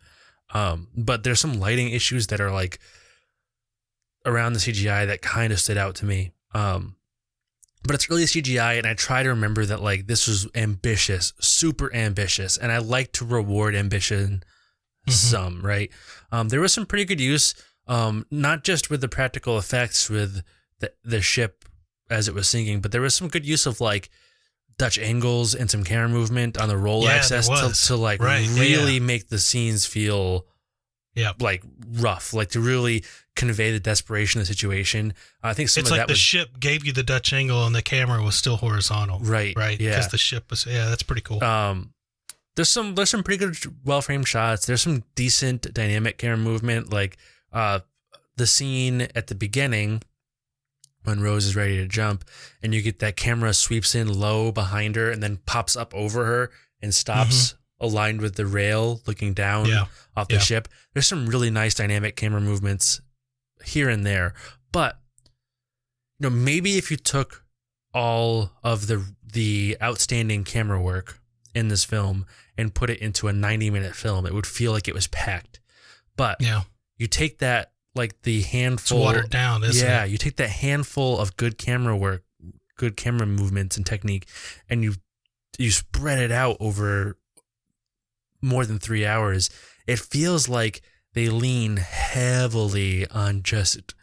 [SPEAKER 1] But there's some lighting issues that are like around the CGI that kind of stood out to me. But it's really CGI, and I try to remember that like this was ambitious, super ambitious, and I like to reward ambition mm-hmm. some, right? There was some pretty good use, not just with the practical effects with the ship as it was sinking, but there was some good use of like Dutch angles and some camera movement on the roll access to like really make the scenes feel like rough, like to really convey the desperation of the situation. I think some
[SPEAKER 2] it's
[SPEAKER 1] of
[SPEAKER 2] like
[SPEAKER 1] that
[SPEAKER 2] the ship gave you the Dutch angle and the camera was still horizontal. Right.
[SPEAKER 1] Yeah.
[SPEAKER 2] Because the ship was, that's pretty cool.
[SPEAKER 1] There's some pretty good well-framed shots. There's some decent dynamic camera movement. Like, the scene at the beginning when Rose is ready to jump and you get that camera sweeps in low behind her and then pops up over her and stops mm-hmm. aligned with the rail looking down off the ship. There's some really nice dynamic camera movements here and there, but you know, maybe if you took all of the outstanding camera work in this film and put it into a 90-minute film, it would feel like it was packed. But you take that, like the handful,
[SPEAKER 2] it's watered down, isn't it? Yeah,
[SPEAKER 1] you take that handful of good camera work, good camera movements and technique, and you spread it out over more than 3 hours. It feels like they lean heavily on just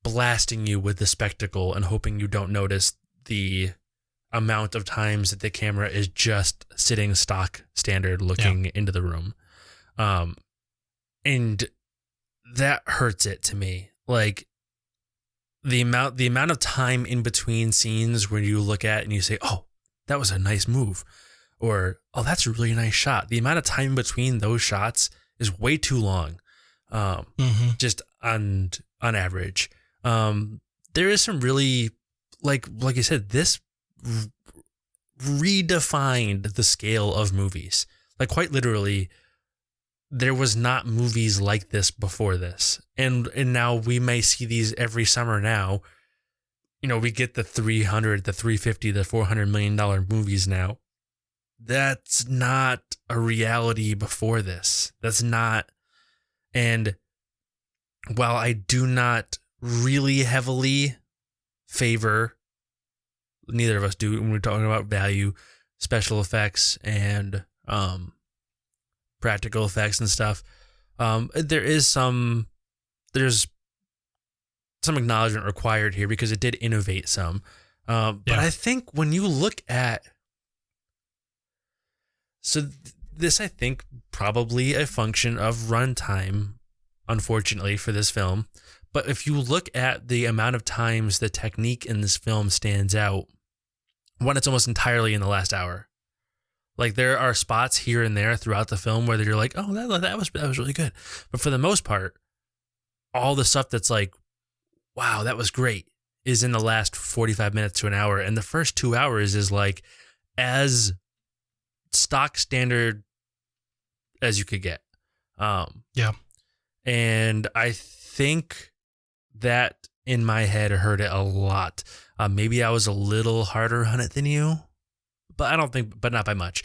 [SPEAKER 1] blasting you with the spectacle and hoping you don't notice the amount of times that the camera is just sitting stock standard looking into the room. And that hurts it to me. Like the amount of time in between scenes where you look at and you say, oh, that was a nice move, or, oh, that's a really nice shot. The amount of time between those shots is way too long. Just on average. There is some really, like you said, this redefined the scale of movies. Like quite literally, there was not movies like this before this. And now we may see these every summer now. You know, we get the 300, the 350, the $400 million movies now. That's not a reality before this. That's not. And while I do not really heavily favor, neither of us do when we're talking about value, special effects and practical effects and stuff, there's some acknowledgement required here because it did innovate some. But I think when you look at, this, I think, probably a function of runtime, unfortunately, for this film. But if you look at the amount of times the technique in this film stands out, one, it's almost entirely in the last hour. Like there are spots here and there throughout the film where you're like, oh, that was really good. But for the most part, all the stuff that's like, wow, that was great, is in the last 45 minutes to an hour. And the first 2 hours is like as stock standard as you could get. And I think that in my head hurt it a lot. Maybe I was a little harder on it than you, but not by much.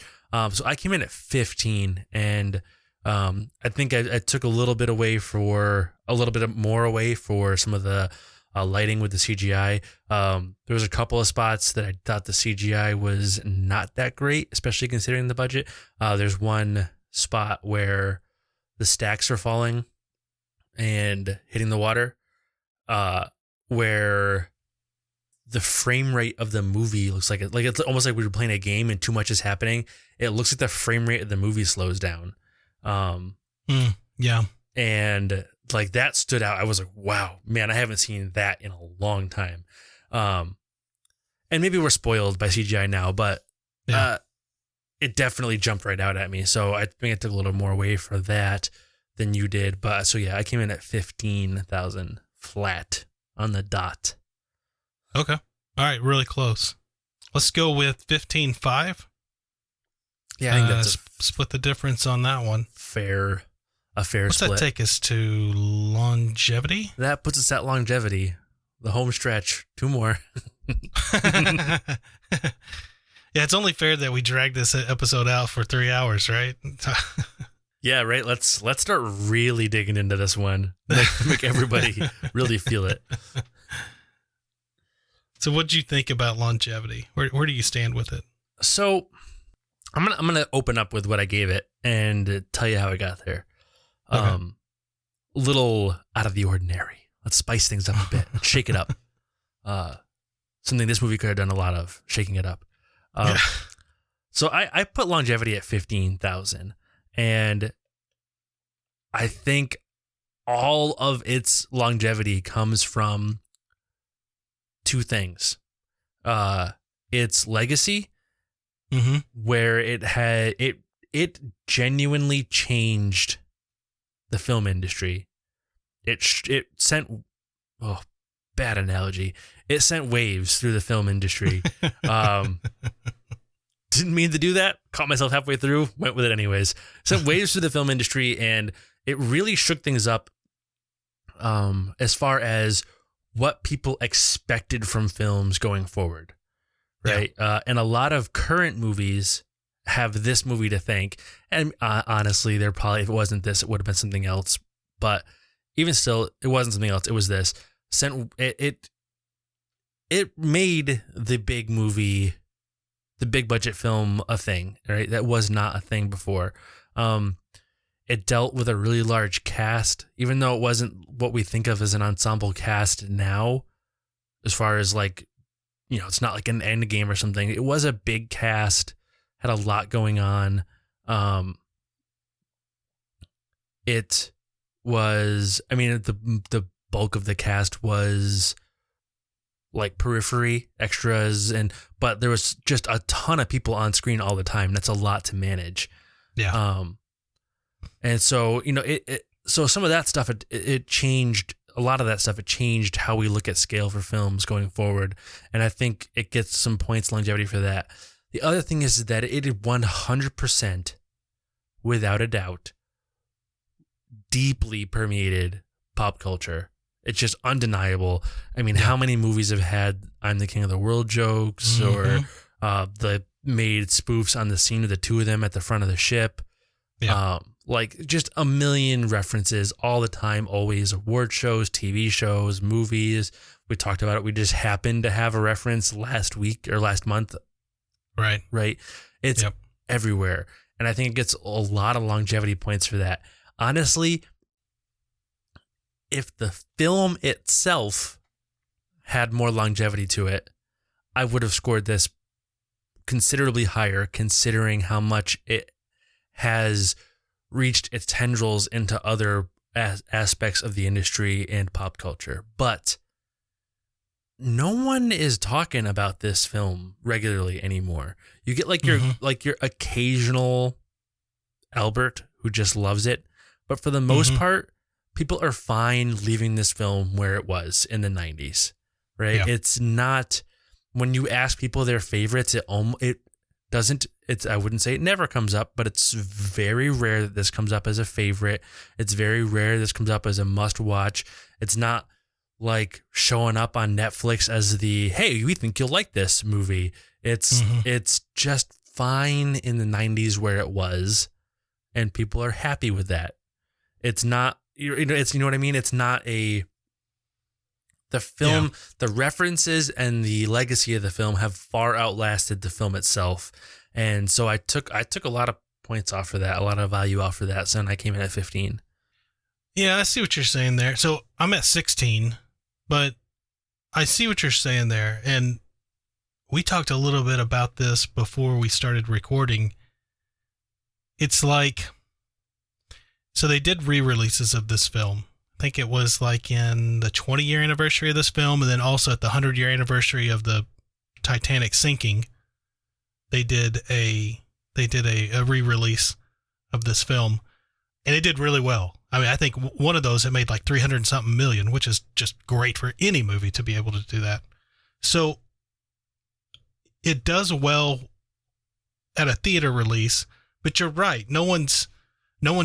[SPEAKER 1] So I came in at 15, and I think I took a little bit more away for some of the lighting with the CGI. There was a couple of spots that I thought the CGI was not that great, especially considering the budget. There's one spot where the stacks are falling and hitting the water, where the frame rate of the movie looks like it's almost like we were playing a game and too much is happening. It looks like the frame rate of the movie slows down.
[SPEAKER 2] Yeah.
[SPEAKER 1] And like that stood out. I was like, wow, man, I haven't seen that in a long time. And maybe we're spoiled by CGI now, but it definitely jumped right out at me. So I think I took a little more away for that than you did. But so yeah, I came in at 15,000 flat on the dot.
[SPEAKER 2] Okay. All right. Really close. Let's go with 15.5.
[SPEAKER 1] Yeah, I think that's
[SPEAKER 2] split the difference on that one.
[SPEAKER 1] a fair
[SPEAKER 2] What's
[SPEAKER 1] split.
[SPEAKER 2] that take us to? Longevity?
[SPEAKER 1] That puts us at longevity. The home stretch. 2 more.
[SPEAKER 2] Yeah, it's only fair that we drag this episode out for 3 hours, right?
[SPEAKER 1] Yeah, right. Let's start really digging into this one. Make everybody really feel it.
[SPEAKER 2] So what'd you think about Longevity? Where do you stand with it?
[SPEAKER 1] So I'm gonna open up with what I gave it and tell you how I got there.
[SPEAKER 2] Okay.
[SPEAKER 1] Little out of the ordinary. Let's spice things up a bit. Let's shake it up. Something this movie could have done a lot of, shaking it up.
[SPEAKER 2] Yeah.
[SPEAKER 1] So I put Longevity at 15,000, and I think all of its longevity comes from 2 things. Its legacy,
[SPEAKER 2] Mm-hmm.
[SPEAKER 1] where it genuinely changed the film industry. It sent, bad analogy. It sent waves through the film industry. Didn't mean to do that. Caught myself halfway through. Went with it anyways. Sent waves through the film industry, and it really shook things up. As far as what people expected from films going forward, right? And a lot of current movies have this movie to thank. And honestly, there probably, if it wasn't this, it would have been something else. But even still, it wasn't something else. It was this. It made the big movie, the big budget film, a thing, right? That was not a thing before. It dealt with a really large cast, even though it wasn't what we think of as an ensemble cast now, as far as like, you know, it's not like an Endgame or something. It was a big cast, had a lot going on. It was, I mean, the bulk of the cast was like periphery extras, but there was just a ton of people on screen all the time. That's a lot to manage.
[SPEAKER 2] Yeah.
[SPEAKER 1] And so, you know, so some of that stuff, it changed a lot of that stuff. It changed how we look at scale for films going forward. And I think it gets some points longevity for that. The other thing is that it 100%, without a doubt, deeply permeated pop culture. It's just undeniable. I mean, how many movies have had "I'm the King of the World" jokes, or the made spoofs on the scene of the 2 of them at the front of the ship?
[SPEAKER 2] Yeah.
[SPEAKER 1] Like just a million references all the time, always. Award shows, TV shows, movies. We talked about it. We just happened to have a reference last week or last month. Right. It's everywhere. And I think it gets a lot of longevity points for that. Honestly, if the film itself had more longevity to it, I would have scored this considerably higher, considering how much it has reached its tendrils into other aspects of the industry and pop culture. But no one is talking about this film regularly anymore. You get like your occasional Albert who just loves it, but for the most part, people are fine leaving this film where it was in the 90s, right?
[SPEAKER 2] Yeah.
[SPEAKER 1] It's not, when you ask people their favorites, I wouldn't say it never comes up, but it's very rare that this comes up as a favorite. It's very rare this comes up as a must watch. It's not like showing up on Netflix as the, hey, we think you'll like this movie. It's just fine in the 90s where it was, and people are happy with that. It's not, it's, you know what I mean? It's not the film, the references and the legacy of the film have far outlasted the film itself. And so I took a lot of points off for that, a lot of value off for that. So then I came in at 15.
[SPEAKER 2] Yeah, I see what you're saying there. So I'm at 16, but I see what you're saying there. And we talked a little bit about this before we started recording. It's like, so they did re-releases of this film. I think it was like in the 20-year anniversary of this film, and then also at the 100-year anniversary of the Titanic sinking, they did a re-release of this film, and it did really well. I mean, I think one of those, it made like 300 and something million, which is just great for any movie to be able to do that. So it does well at a theater release, but you're right. No one's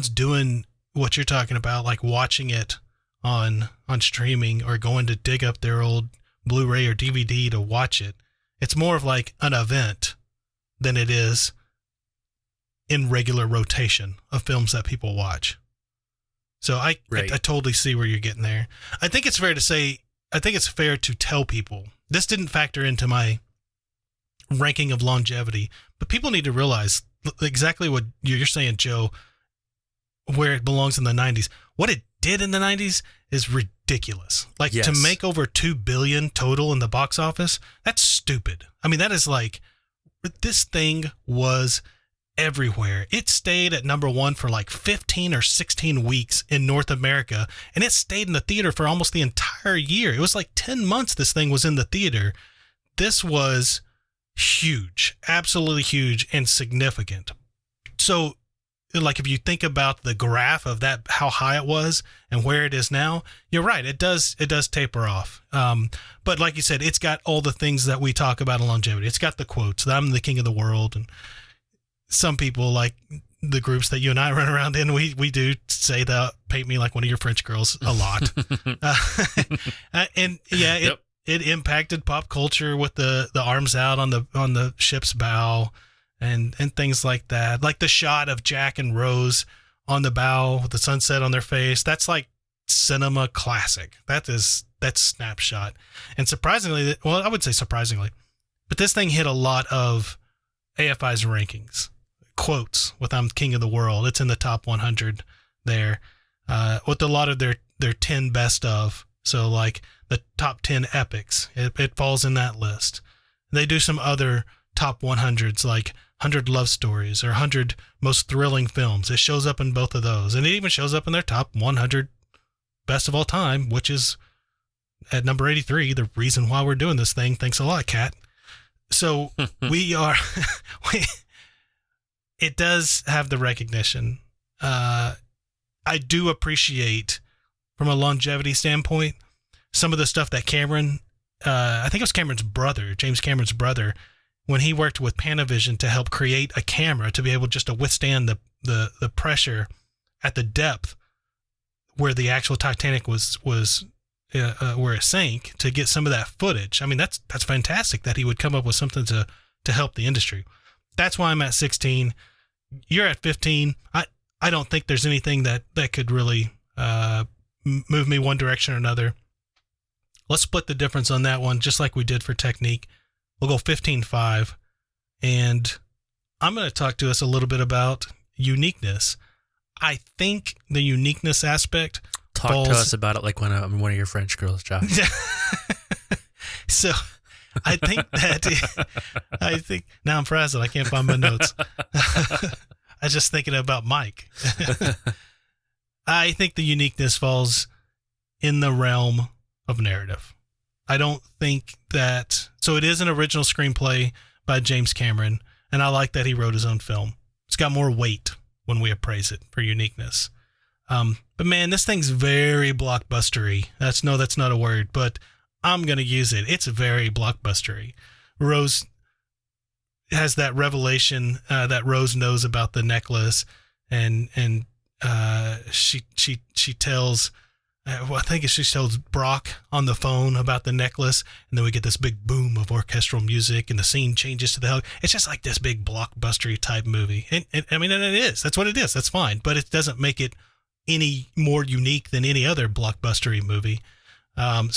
[SPEAKER 2] doing what you're talking about, like watching it on streaming or going to dig up their old Blu-ray or DVD to watch it. It's more of like an event than it is in regular rotation of films that people watch. So I totally see where you're getting there. I think it's fair to tell people, this didn't factor into my ranking of longevity, but people need to realize exactly what you're saying, Joe, where it belongs in the 90s. What it did in the 90s is ridiculous. Like, to make over $2 billion total in the box office, that's stupid. I mean, that is like, this thing was everywhere. It stayed at number one for like 15 or 16 weeks in North America, and it stayed in the theater for almost the entire year. It was like 10 months this thing was in the theater. This was huge, absolutely huge and significant. So, like, if you think about the graph of that, how high it was and where it is now, you're right. It does taper off. But like you said, it's got all the things that we talk about in longevity. It's got the quotes that I'm the king of the world. And some people, like the groups that you and I run around in, we do say that, paint me like one of your French girls a lot. And yeah, it impacted pop culture with the arms out on the ship's bow. And things like that, like the shot of Jack and Rose on the bow with the sunset on their face. That's like cinema classic. That's snapshot. And surprisingly, well, I would say surprisingly, but this thing hit a lot of AFI's rankings. Quotes with "I'm king of the world." It's in the top 100 there, with a lot of their 10 best of. So like the top 10 epics, it falls in that list. They do some other top 100s like 100 love stories or 100 most thrilling films. It shows up in both of those. And it even shows up in their top 100 best of all time, which is at number 83, the reason why we're doing this thing. Thanks a lot, Kat. So it does have the recognition. I do appreciate, from a longevity standpoint, some of the stuff that Cameron, I think it was Cameron's brother, James Cameron's brother, when he worked with Panavision to help create a camera to be able just to withstand the pressure at the depth where the actual Titanic was where it sank, to get some of that footage. I mean, that's fantastic that he would come up with something to help the industry. That's why I'm at 16. You're at 15. I don't think there's anything that could really move me one direction or another. Let's split the difference on that one, just like we did for technique. We'll go 15.5, and I'm going to talk to us a little bit about uniqueness. I think the uniqueness aspect
[SPEAKER 1] Talk to us about it like one of your French girls, Josh.
[SPEAKER 2] So I think now I'm frazzled. I can't find my notes. I was just thinking about Mike. I think the uniqueness falls in the realm of narrative. I don't think that... So it is an original screenplay by James Cameron, and I like that he wrote his own film. It's got more weight when we appraise it for uniqueness. But man, this thing's very blockbustery. That's not a word, but I'm going to use it. It's very blockbustery. Rose has that revelation that Rose knows about the necklace, and she tells Well, I think she tells Brock on the phone about the necklace, and then we get this big boom of orchestral music, and the scene changes to the hell. It's just like this big blockbustery type movie, and I mean, and it is. That's what it is. That's fine, but it doesn't make it any more unique than any other blockbustery movie. I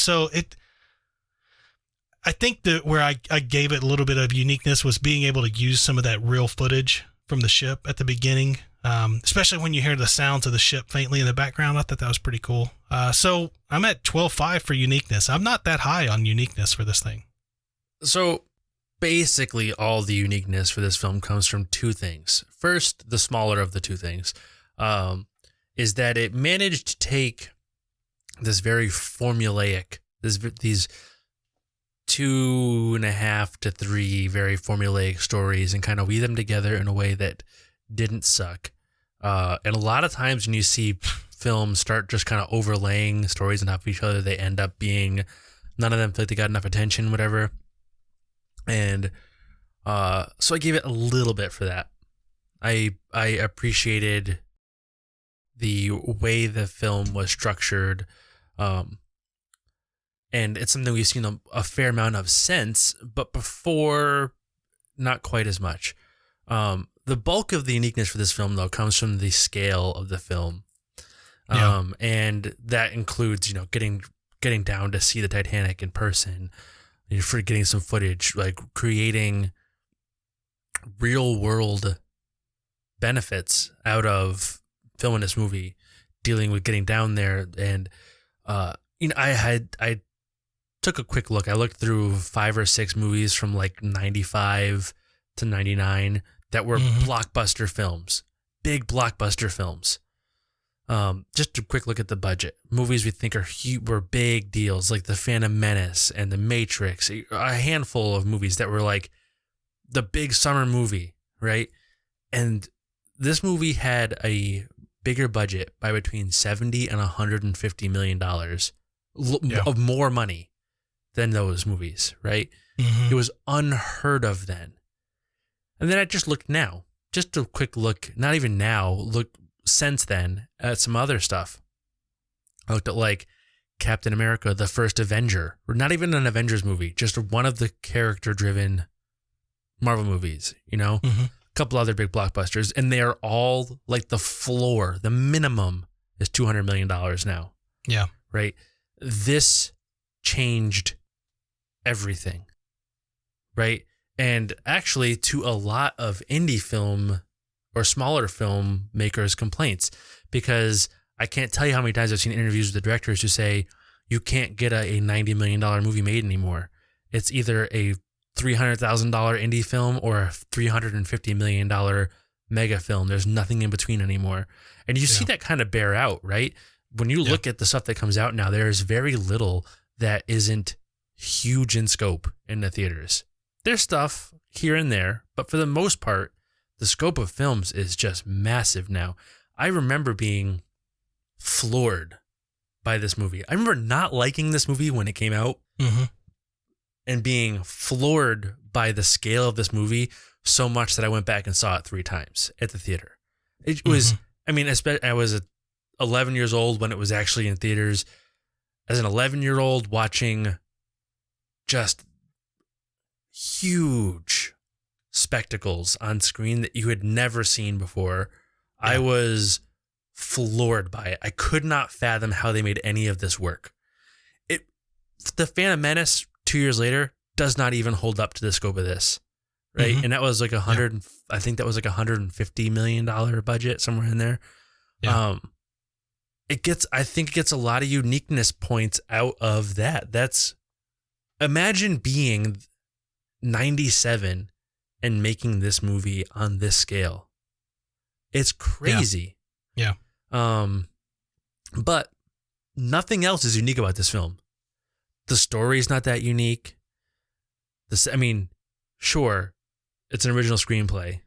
[SPEAKER 2] think that where I gave it a little bit of uniqueness was being able to use some of that real footage from the ship at the beginning, especially when you hear the sounds of the ship faintly in the background. I thought that was pretty cool. So I'm at 12.5 for uniqueness. I'm not that high on uniqueness for this thing.
[SPEAKER 1] So basically all the uniqueness for this film comes from two things. First, the smaller of the two things, is that it managed to take this very formulaic, these 2.5 to 3 very formulaic stories and kind of weave them together in a way that didn't suck. And a lot of times when you see films start just kind of overlaying stories on top of each other, they end up being, none of them feel like they got enough attention, whatever. And so I gave it a little bit for that. I appreciated the way the film was structured, and it's something we've seen a fair amount of since, but before, not quite as much. The bulk of the uniqueness for this film, though, comes from the scale of the film. And that includes, getting down to see the Titanic in person, for getting some footage, like creating real world benefits out of filming this movie, dealing with getting down there. And, I took a quick look. I looked through 5 or 6 movies from like 95 to 99 that were blockbuster films, big blockbuster films. Just a quick look at the budget. Movies we think were big deals, like The Phantom Menace and The Matrix, a handful of movies that were like the big summer movie, right? And this movie had a bigger budget by between $70 and $150 million of more money than those movies, right? It was unheard of then. And then I just looked now, just a quick look, not even now, look since then at some other stuff. I looked at like Captain America, the First Avenger, or not even an Avengers movie, just one of the character-driven Marvel movies, a couple other big blockbusters, and they are all like the floor, the minimum is $200 million now.
[SPEAKER 2] Yeah.
[SPEAKER 1] Right? This changed everything, right? And actually, to a lot of indie film or smaller film makers' complaints, because I can't tell you how many times I've seen interviews with the directors who say you can't get a $90 million movie made anymore. It's either a $300,000 indie film or a $350 million mega film. There's nothing in between anymore. And you see that kind of bear out, right? When you look at the stuff that comes out now, there's very little that isn't huge in scope in the theaters. There's stuff here and there, but for the most part, the scope of films is just massive now. I remember being floored by this movie. I remember not liking this movie when it came out and being floored by the scale of this movie so much that I went back and saw it 3 times at the theater. It was, I was 11 years old when it was actually in theaters. As an 11-year-old watching just huge spectacles on screen that you had never seen before, I was floored by it. I could not fathom how they made any of this work. The Phantom Menace 2 years later does not even hold up to the scope of this, right? And that was like I think that was like $150 million budget, somewhere in there. I think it gets a lot of uniqueness points out of that. Imagine being 97 and making this movie on this scale. It's crazy.
[SPEAKER 2] Yeah.
[SPEAKER 1] But nothing else is unique about this film. The story is not that unique. Sure, it's an original screenplay.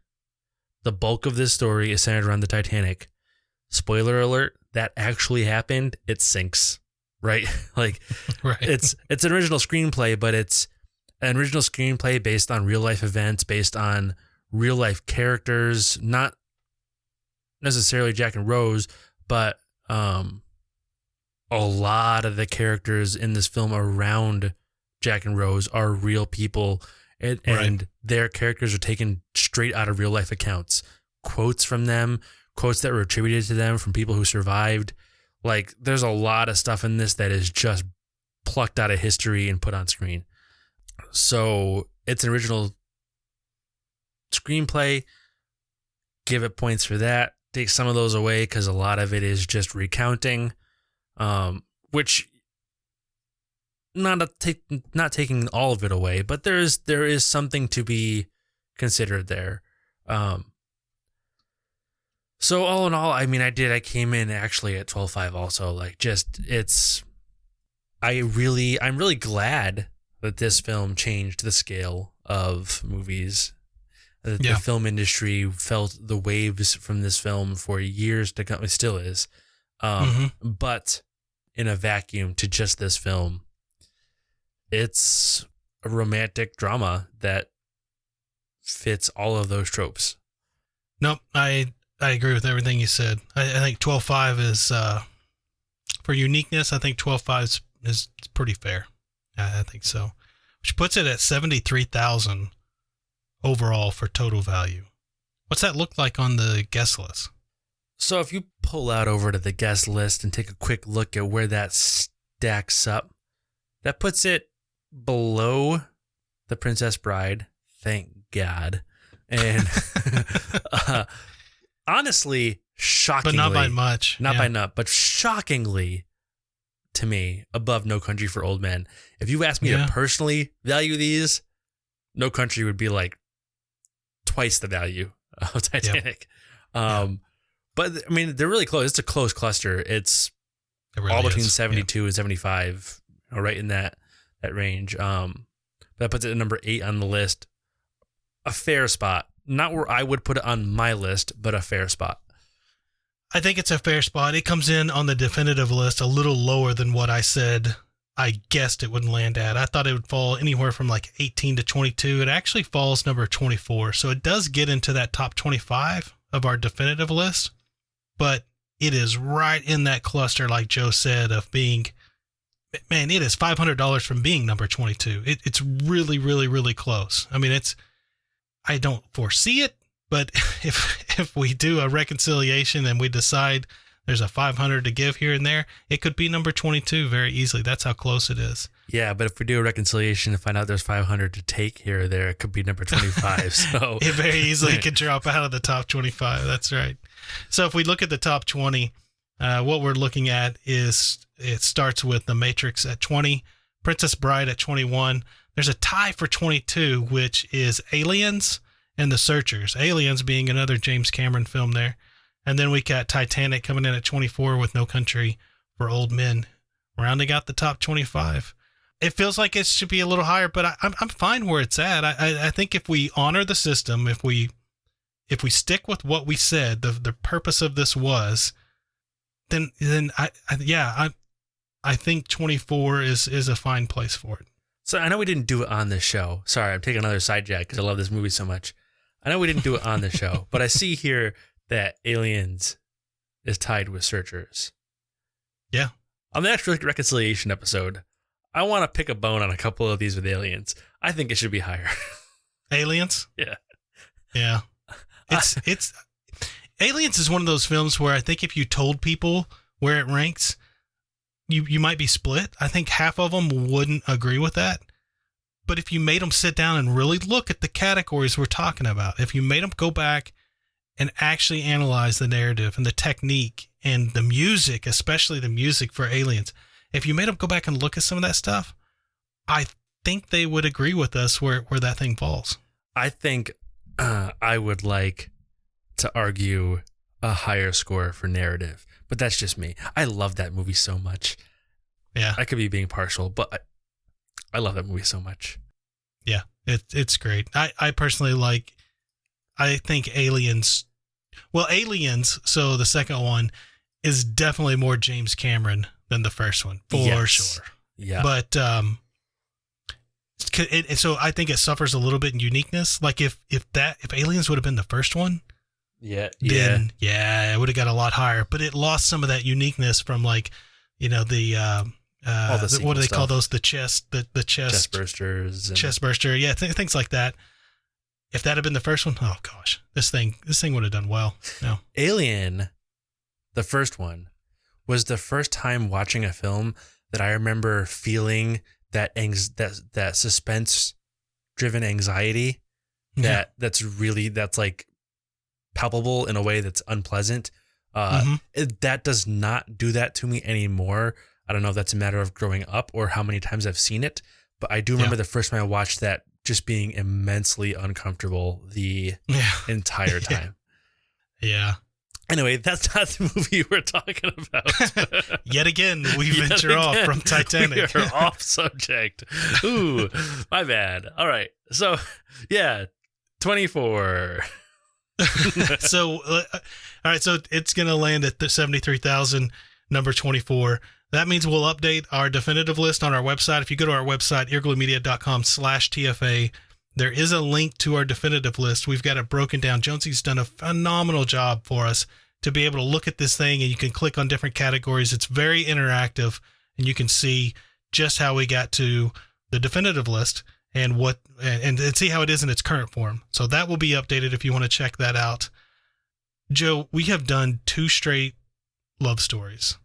[SPEAKER 1] The bulk of this story is centered around the Titanic. Spoiler alert, that actually happened. It sinks, right? Like,
[SPEAKER 2] right.
[SPEAKER 1] It's an original screenplay, but it's an original screenplay based on real life events, based on real life characters, not necessarily Jack and Rose, but a lot of the characters in this film around Jack and Rose are real people, and their characters are taken straight out of real life accounts. Quotes from them, quotes that were attributed to them from people who survived. Like, there's a lot of stuff in this that is just plucked out of history and put on screen. So it's an original screenplay. Give it points for that. Take some of those away because a lot of it is just recounting, which not taking all of it away, but there is something to be considered there. So all in all, I mean, I came in actually at 12.5 also. Like, just, I'm really glad that this film changed the scale of movies. The film industry felt the waves from this film for years to come. It still is. But in a vacuum to just this film, it's a romantic drama that fits all of those tropes.
[SPEAKER 2] Nope, I agree with everything you said. I think 12.5 is, for uniqueness, I think 12.5 is pretty fair. I think so. Which puts it at 73,000 overall for total value. What's that look like on the guest list?
[SPEAKER 1] So if you pull out over to the guest list and take a quick look at where that stacks up, that puts it below The Princess Bride. Thank God. And honestly, shockingly,
[SPEAKER 2] but not by much.
[SPEAKER 1] But shockingly to me, above No Country for Old Men. If you asked me to personally value these, No Country would be like twice the value of Titanic. But I mean, they're really close. It's a close cluster. It's really all between 72 and 75, right in that range. That puts it at number 8 on the list. A fair spot. Not where I would put it on my list, but a fair spot.
[SPEAKER 2] I think it's a fair spot. It comes in on the definitive list a little lower than what I said I guessed it would land at. I thought it would fall anywhere from like 18 to 22. It actually falls number 24. So it does get into that top 25 of our definitive list, but it is right in that cluster, like Joe said, of being, man, it is $500 from being number 22. It's really, really, really close. I mean, I don't foresee it, but if we do a reconciliation and we decide there's a 500 to give here and there, it could be number 22 very easily. That's how close it is.
[SPEAKER 1] Yeah, but if we do a reconciliation and find out there's 500 to take here or there, it could be number 25. So
[SPEAKER 2] it very easily could drop out of the top 25. That's right. So if we look at the top 20, what we're looking at is it starts with The Matrix at 20, Princess Bride at 21. There's a tie for 22, which is Aliens and The Searchers. Aliens being another James Cameron film there. And then we got Titanic coming in at 24 with No Country for Old Men, rounding out the top 25. It feels like it should be a little higher, but I'm fine where it's at. I think if we honor the system, if we stick with what we said, the purpose of this was, then I think 24 is a fine place for it.
[SPEAKER 1] So I know we didn't do it on this show. Sorry, I'm taking another side jack because I love this movie so much. I know we didn't do it on the show, but I see here that Aliens is tied with Searchers.
[SPEAKER 2] Yeah.
[SPEAKER 1] On the next reconciliation episode, I want to pick a bone on a couple of these with Aliens. I think it should be higher.
[SPEAKER 2] Aliens?
[SPEAKER 1] Yeah.
[SPEAKER 2] Yeah. It's Aliens is one of those films where I think if you told people where it ranks, you might be split. I think half of them wouldn't agree with that. But if you made them sit down and really look at the categories we're talking about, if you made them go back and actually analyze the narrative and the technique and the music, especially the music for Aliens, if you made them go back and look at some of that stuff, I think they would agree with us where that thing falls.
[SPEAKER 1] I think I would like to argue a higher score for narrative, but that's just me. I love that movie so much.
[SPEAKER 2] Yeah.
[SPEAKER 1] I could be being partial, but I love that movie so much.
[SPEAKER 2] Yeah, it's great. I personally I think Aliens, so the second one is definitely more James Cameron than the first one, for sure.
[SPEAKER 1] Yeah.
[SPEAKER 2] But so I think it suffers a little bit in uniqueness. Like if Aliens would have been the first one, then it would have got a lot higher. But it lost some of that uniqueness from like
[SPEAKER 1] sequel
[SPEAKER 2] what do they
[SPEAKER 1] stuff.
[SPEAKER 2] call those? The chest
[SPEAKER 1] bursters, and
[SPEAKER 2] chest burster. Yeah, things like that. If that had been the first one, oh gosh, this thing would have done well. No.
[SPEAKER 1] Alien, the first one, was the first time watching a film that I remember feeling that that suspense-driven anxiety that's like palpable in a way that's unpleasant. That does not do that to me anymore. I don't know if that's a matter of growing up or how many times I've seen it, but I do remember the first time I watched that just being immensely uncomfortable the entire time.
[SPEAKER 2] Yeah.
[SPEAKER 1] Anyway, that's not the movie we're talking about.
[SPEAKER 2] Yet again, we venture off from Titanic.
[SPEAKER 1] We are off subject. Ooh, my bad. All right. So, 24.
[SPEAKER 2] So, all right. So it's going to land at the 73,000, number 24. That means we'll update our definitive list on our website. If you go to our website, eargluemedia.com/TFA, there is a link to our definitive list. We've got it broken down. Jonesy's done a phenomenal job for us to be able to look at this thing, and you can click on different categories. It's very interactive, and you can see just how we got to the definitive list and see how it is in its current form. So that will be updated if you want to check that out. Joe, we have done 2 straight love stories.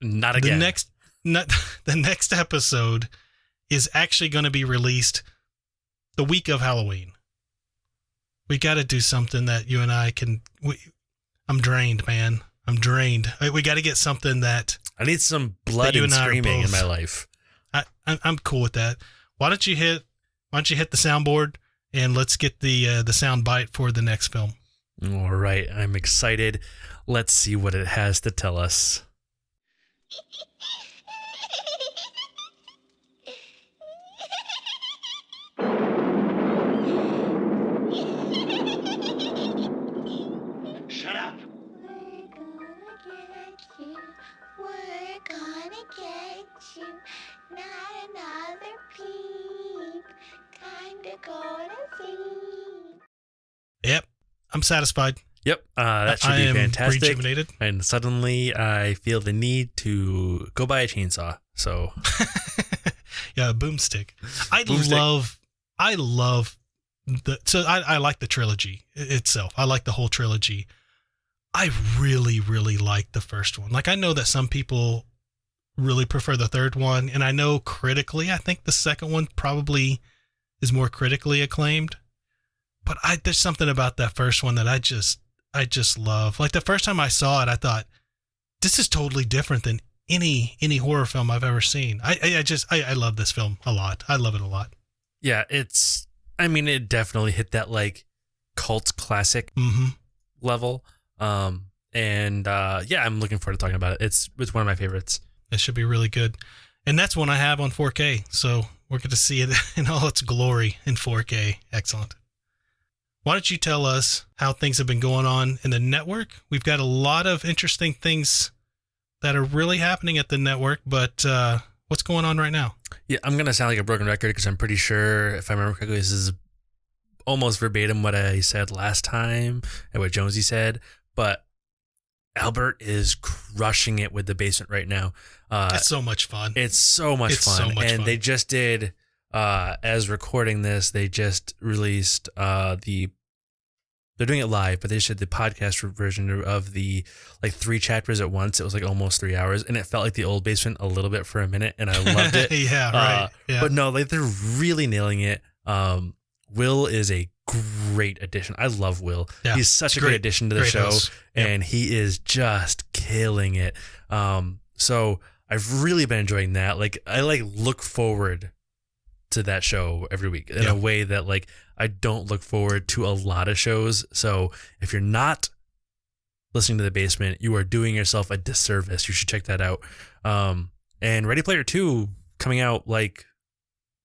[SPEAKER 1] Not again.
[SPEAKER 2] The next episode is actually going to be released the week of Halloween. We got to do something that you and I can. I'm drained, man. I'm drained. We got to get something that
[SPEAKER 1] I need some blood and screaming in my life.
[SPEAKER 2] I'm cool with that. Why don't you hit the soundboard and let's get the sound bite for the next film.
[SPEAKER 1] All right, I'm excited. Let's see what it has to tell us.
[SPEAKER 3] Shut up.
[SPEAKER 4] We're gonna get you. Not another peep. Time to go to sleep.
[SPEAKER 2] Yep, I'm satisfied.
[SPEAKER 1] Yep, that should be fantastic.
[SPEAKER 2] Rejuvenated.
[SPEAKER 1] And suddenly I feel the need to go buy a chainsaw. So,
[SPEAKER 2] yeah, a boomstick. I love I like the trilogy itself. I like the whole trilogy. I really, really like the first one. Like, I know that some people really prefer the third one, and I know critically, I think the second one probably is more critically acclaimed. But there's something about that first one that I just love. Like, the first time I saw it, I thought, this is totally different than any horror film I've ever seen. I love this film a lot. I love it a lot.
[SPEAKER 1] Yeah, it definitely hit that like cult classic level. I'm looking forward to talking about it. It's one of my favorites.
[SPEAKER 2] It should be really good. And that's one I have on 4K. So we're going to see it in all its glory in 4K. Excellent. Why don't you tell us how things have been going on in the network? We've got a lot of interesting things that are really happening at the network, but what's going on right now?
[SPEAKER 1] Yeah, I'm going to sound like a broken record because I'm pretty sure, if I remember correctly, this is almost verbatim what I said last time and what Jonesy said, but Albert is crushing it with The Basement right now.
[SPEAKER 2] It's so much fun.
[SPEAKER 1] It's so much fun. They just did, as recording this, they just released they're doing it live, but they just did the podcast version of the like 3 chapters at once. It was like almost 3 hours, and it felt like the old Basement a little bit for a minute, and I loved it.
[SPEAKER 2] Yeah, right. Yeah.
[SPEAKER 1] But no, like they're really nailing it. Will is a great addition. I love Will. Yeah, he's such a great addition to the show, and he is just killing it. So I've really been enjoying that. Like, I look forward to that show every week in a way that like I don't look forward to a lot of shows. So if you're not listening to The Basement, you are doing yourself a disservice. You should check that out. And Ready Player 2 coming out like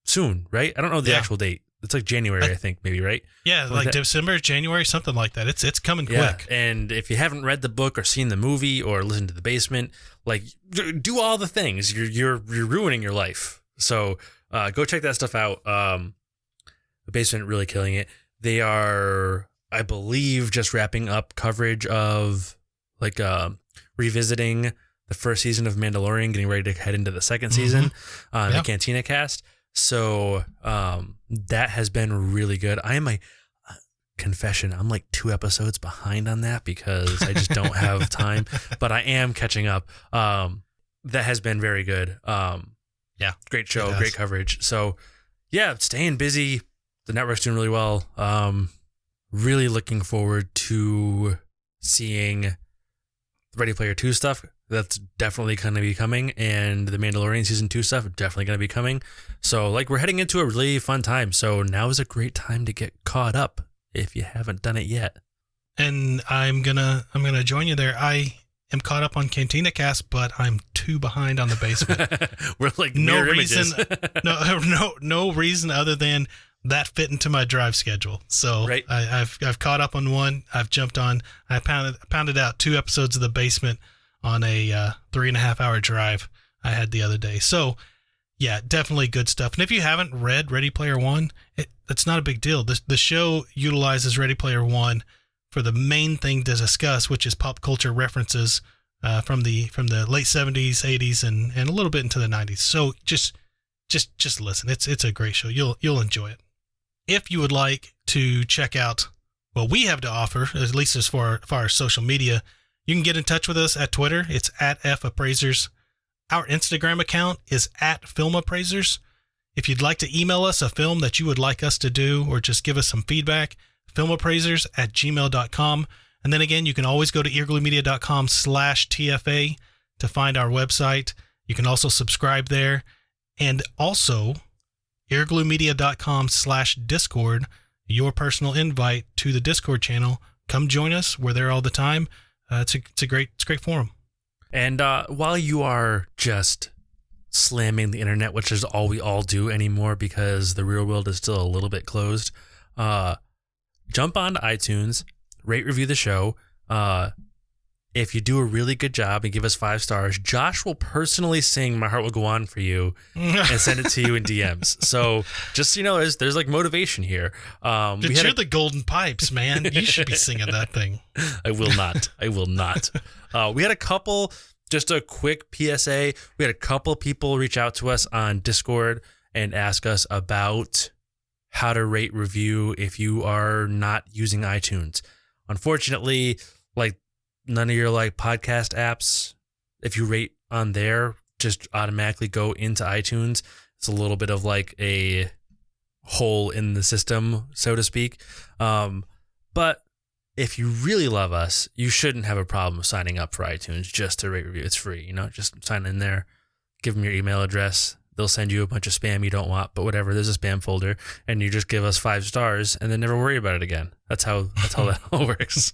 [SPEAKER 1] soon, right? I don't know the actual date. It's like January, I think, maybe, right?
[SPEAKER 2] Yeah, like December, January, something like that. It's coming quick.
[SPEAKER 1] And if you haven't read the book or seen the movie or listened to The Basement, like, do all the things. You're ruining your life. So go check that stuff out. The Basement really killing it. They are, I believe, just wrapping up coverage of like revisiting the first season of Mandalorian, getting ready to head into the second season on the Cantina Cast. So that has been really good. I am confession, I'm like 2 episodes behind on that because I just don't have time, but I am catching up. That has been very good. Great show, great coverage. So yeah, staying busy. The network's doing really well. Really looking forward to seeing Ready Player 2 stuff. That's definitely going to be coming, and the Mandalorian Season 2 stuff definitely going to be coming. So like we're heading into a really fun time. So now is a great time to get caught up if you haven't done it yet.
[SPEAKER 2] And I'm gonna join you there. I am caught up on Cantina Cast, but I'm 2 behind on the basement.
[SPEAKER 1] We're like
[SPEAKER 2] no
[SPEAKER 1] mirror
[SPEAKER 2] reason,
[SPEAKER 1] images.
[SPEAKER 2] no reason other than that fit into my drive schedule. So
[SPEAKER 1] right.
[SPEAKER 2] I've caught up on one. I've jumped on. I pounded out 2 episodes of The Basement on a 3.5 hour drive I had the other day. So yeah, definitely good stuff. And if you haven't read Ready Player One, it's not a big deal. The show utilizes Ready Player One for the main thing to discuss, which is pop culture references from the late 70s, 80s, and a little bit into the 90s. So just listen. It's a great show. You'll enjoy it. If you would like to check out what we have to offer, at least as far as social media, you can get in touch with us at Twitter. It's at FAppraisers. Our Instagram account is at FilmAppraisers. If you'd like to email us a film that you would like us to do or just give us some feedback, filmappraisers@gmail.com. And then again, you can always go to eargluemedia.com/TFA to find our website. You can also subscribe there. And also, eargluemedia.com/Discord, your personal invite to the Discord channel. Come join us. We're there all the time. It's a great forum.
[SPEAKER 1] And while you are just slamming the internet, which is all we all do anymore because the real world is still a little bit closed, jump on to iTunes, rate, review the show. If you do a really good job and give us 5 stars, Josh will personally sing "My Heart Will Go On" for you and send it to you in DMs. So just so you know, there's like motivation here.
[SPEAKER 2] But you're the Golden Pipes, man. You should be singing that thing.
[SPEAKER 1] I will not. We had a couple, just a quick PSA. We had a couple people reach out to us on Discord and ask us about how to rate, review if you are not using iTunes. Unfortunately, like, none of your like podcast apps, if you rate on there, just automatically go into iTunes. It's a little bit of like a hole in the system, so to speak. But if you really love us, you shouldn't have a problem signing up for iTunes just to rate, review. It's free, just sign in there, give them your email address. They'll send you a bunch of spam you don't want, but whatever. There's a spam folder, and you just give us 5 stars and then never worry about it again. That's how that all works.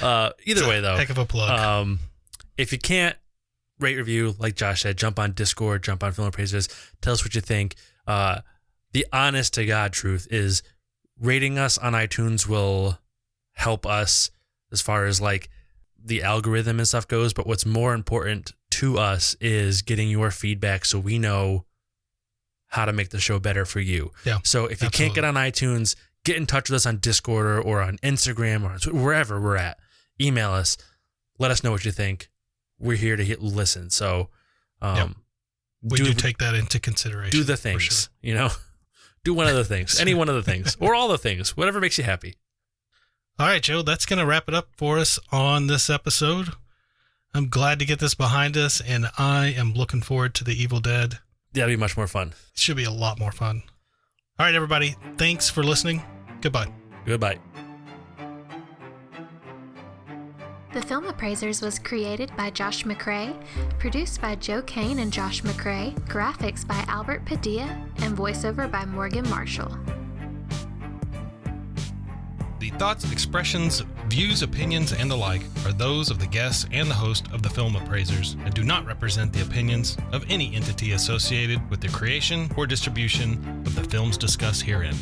[SPEAKER 1] Either way, though,
[SPEAKER 2] heck of a plug.
[SPEAKER 1] If you can't rate, review, like Josh said, jump on Discord, jump on Film Appraisers, tell us what you think. The honest to God truth is rating us on iTunes will help us as far as like the algorithm and stuff goes. But what's more important to us is getting your feedback so we know how to make the show better for you.
[SPEAKER 2] Yeah.
[SPEAKER 1] So if you can't get on iTunes, get in touch with us on Discord or on Instagram or wherever we're at. Email us. Let us know what you think. We're here to listen. So
[SPEAKER 2] we do take that into consideration.
[SPEAKER 1] Do the things, do one of the things, any one of the things, or all the things, whatever makes you happy.
[SPEAKER 2] All right, Joe, that's going to wrap it up for us on this episode. I'm glad to get this behind us, and I am looking forward to The Evil Dead.
[SPEAKER 1] That'll be much more fun.
[SPEAKER 2] It should be a lot more fun. All right, everybody. Thanks for listening. Goodbye.
[SPEAKER 1] Goodbye.
[SPEAKER 3] The Film Appraisers was created by Josh McCrae, produced by Joe Kane and Josh McCrae, graphics by Albert Padilla, and voiceover by Morgan Marshall.
[SPEAKER 2] The thoughts, expressions, views, opinions, and the like are those of the guests and the host of the Film Appraisers and do not represent the opinions of any entity associated with the creation or distribution of the films discussed herein.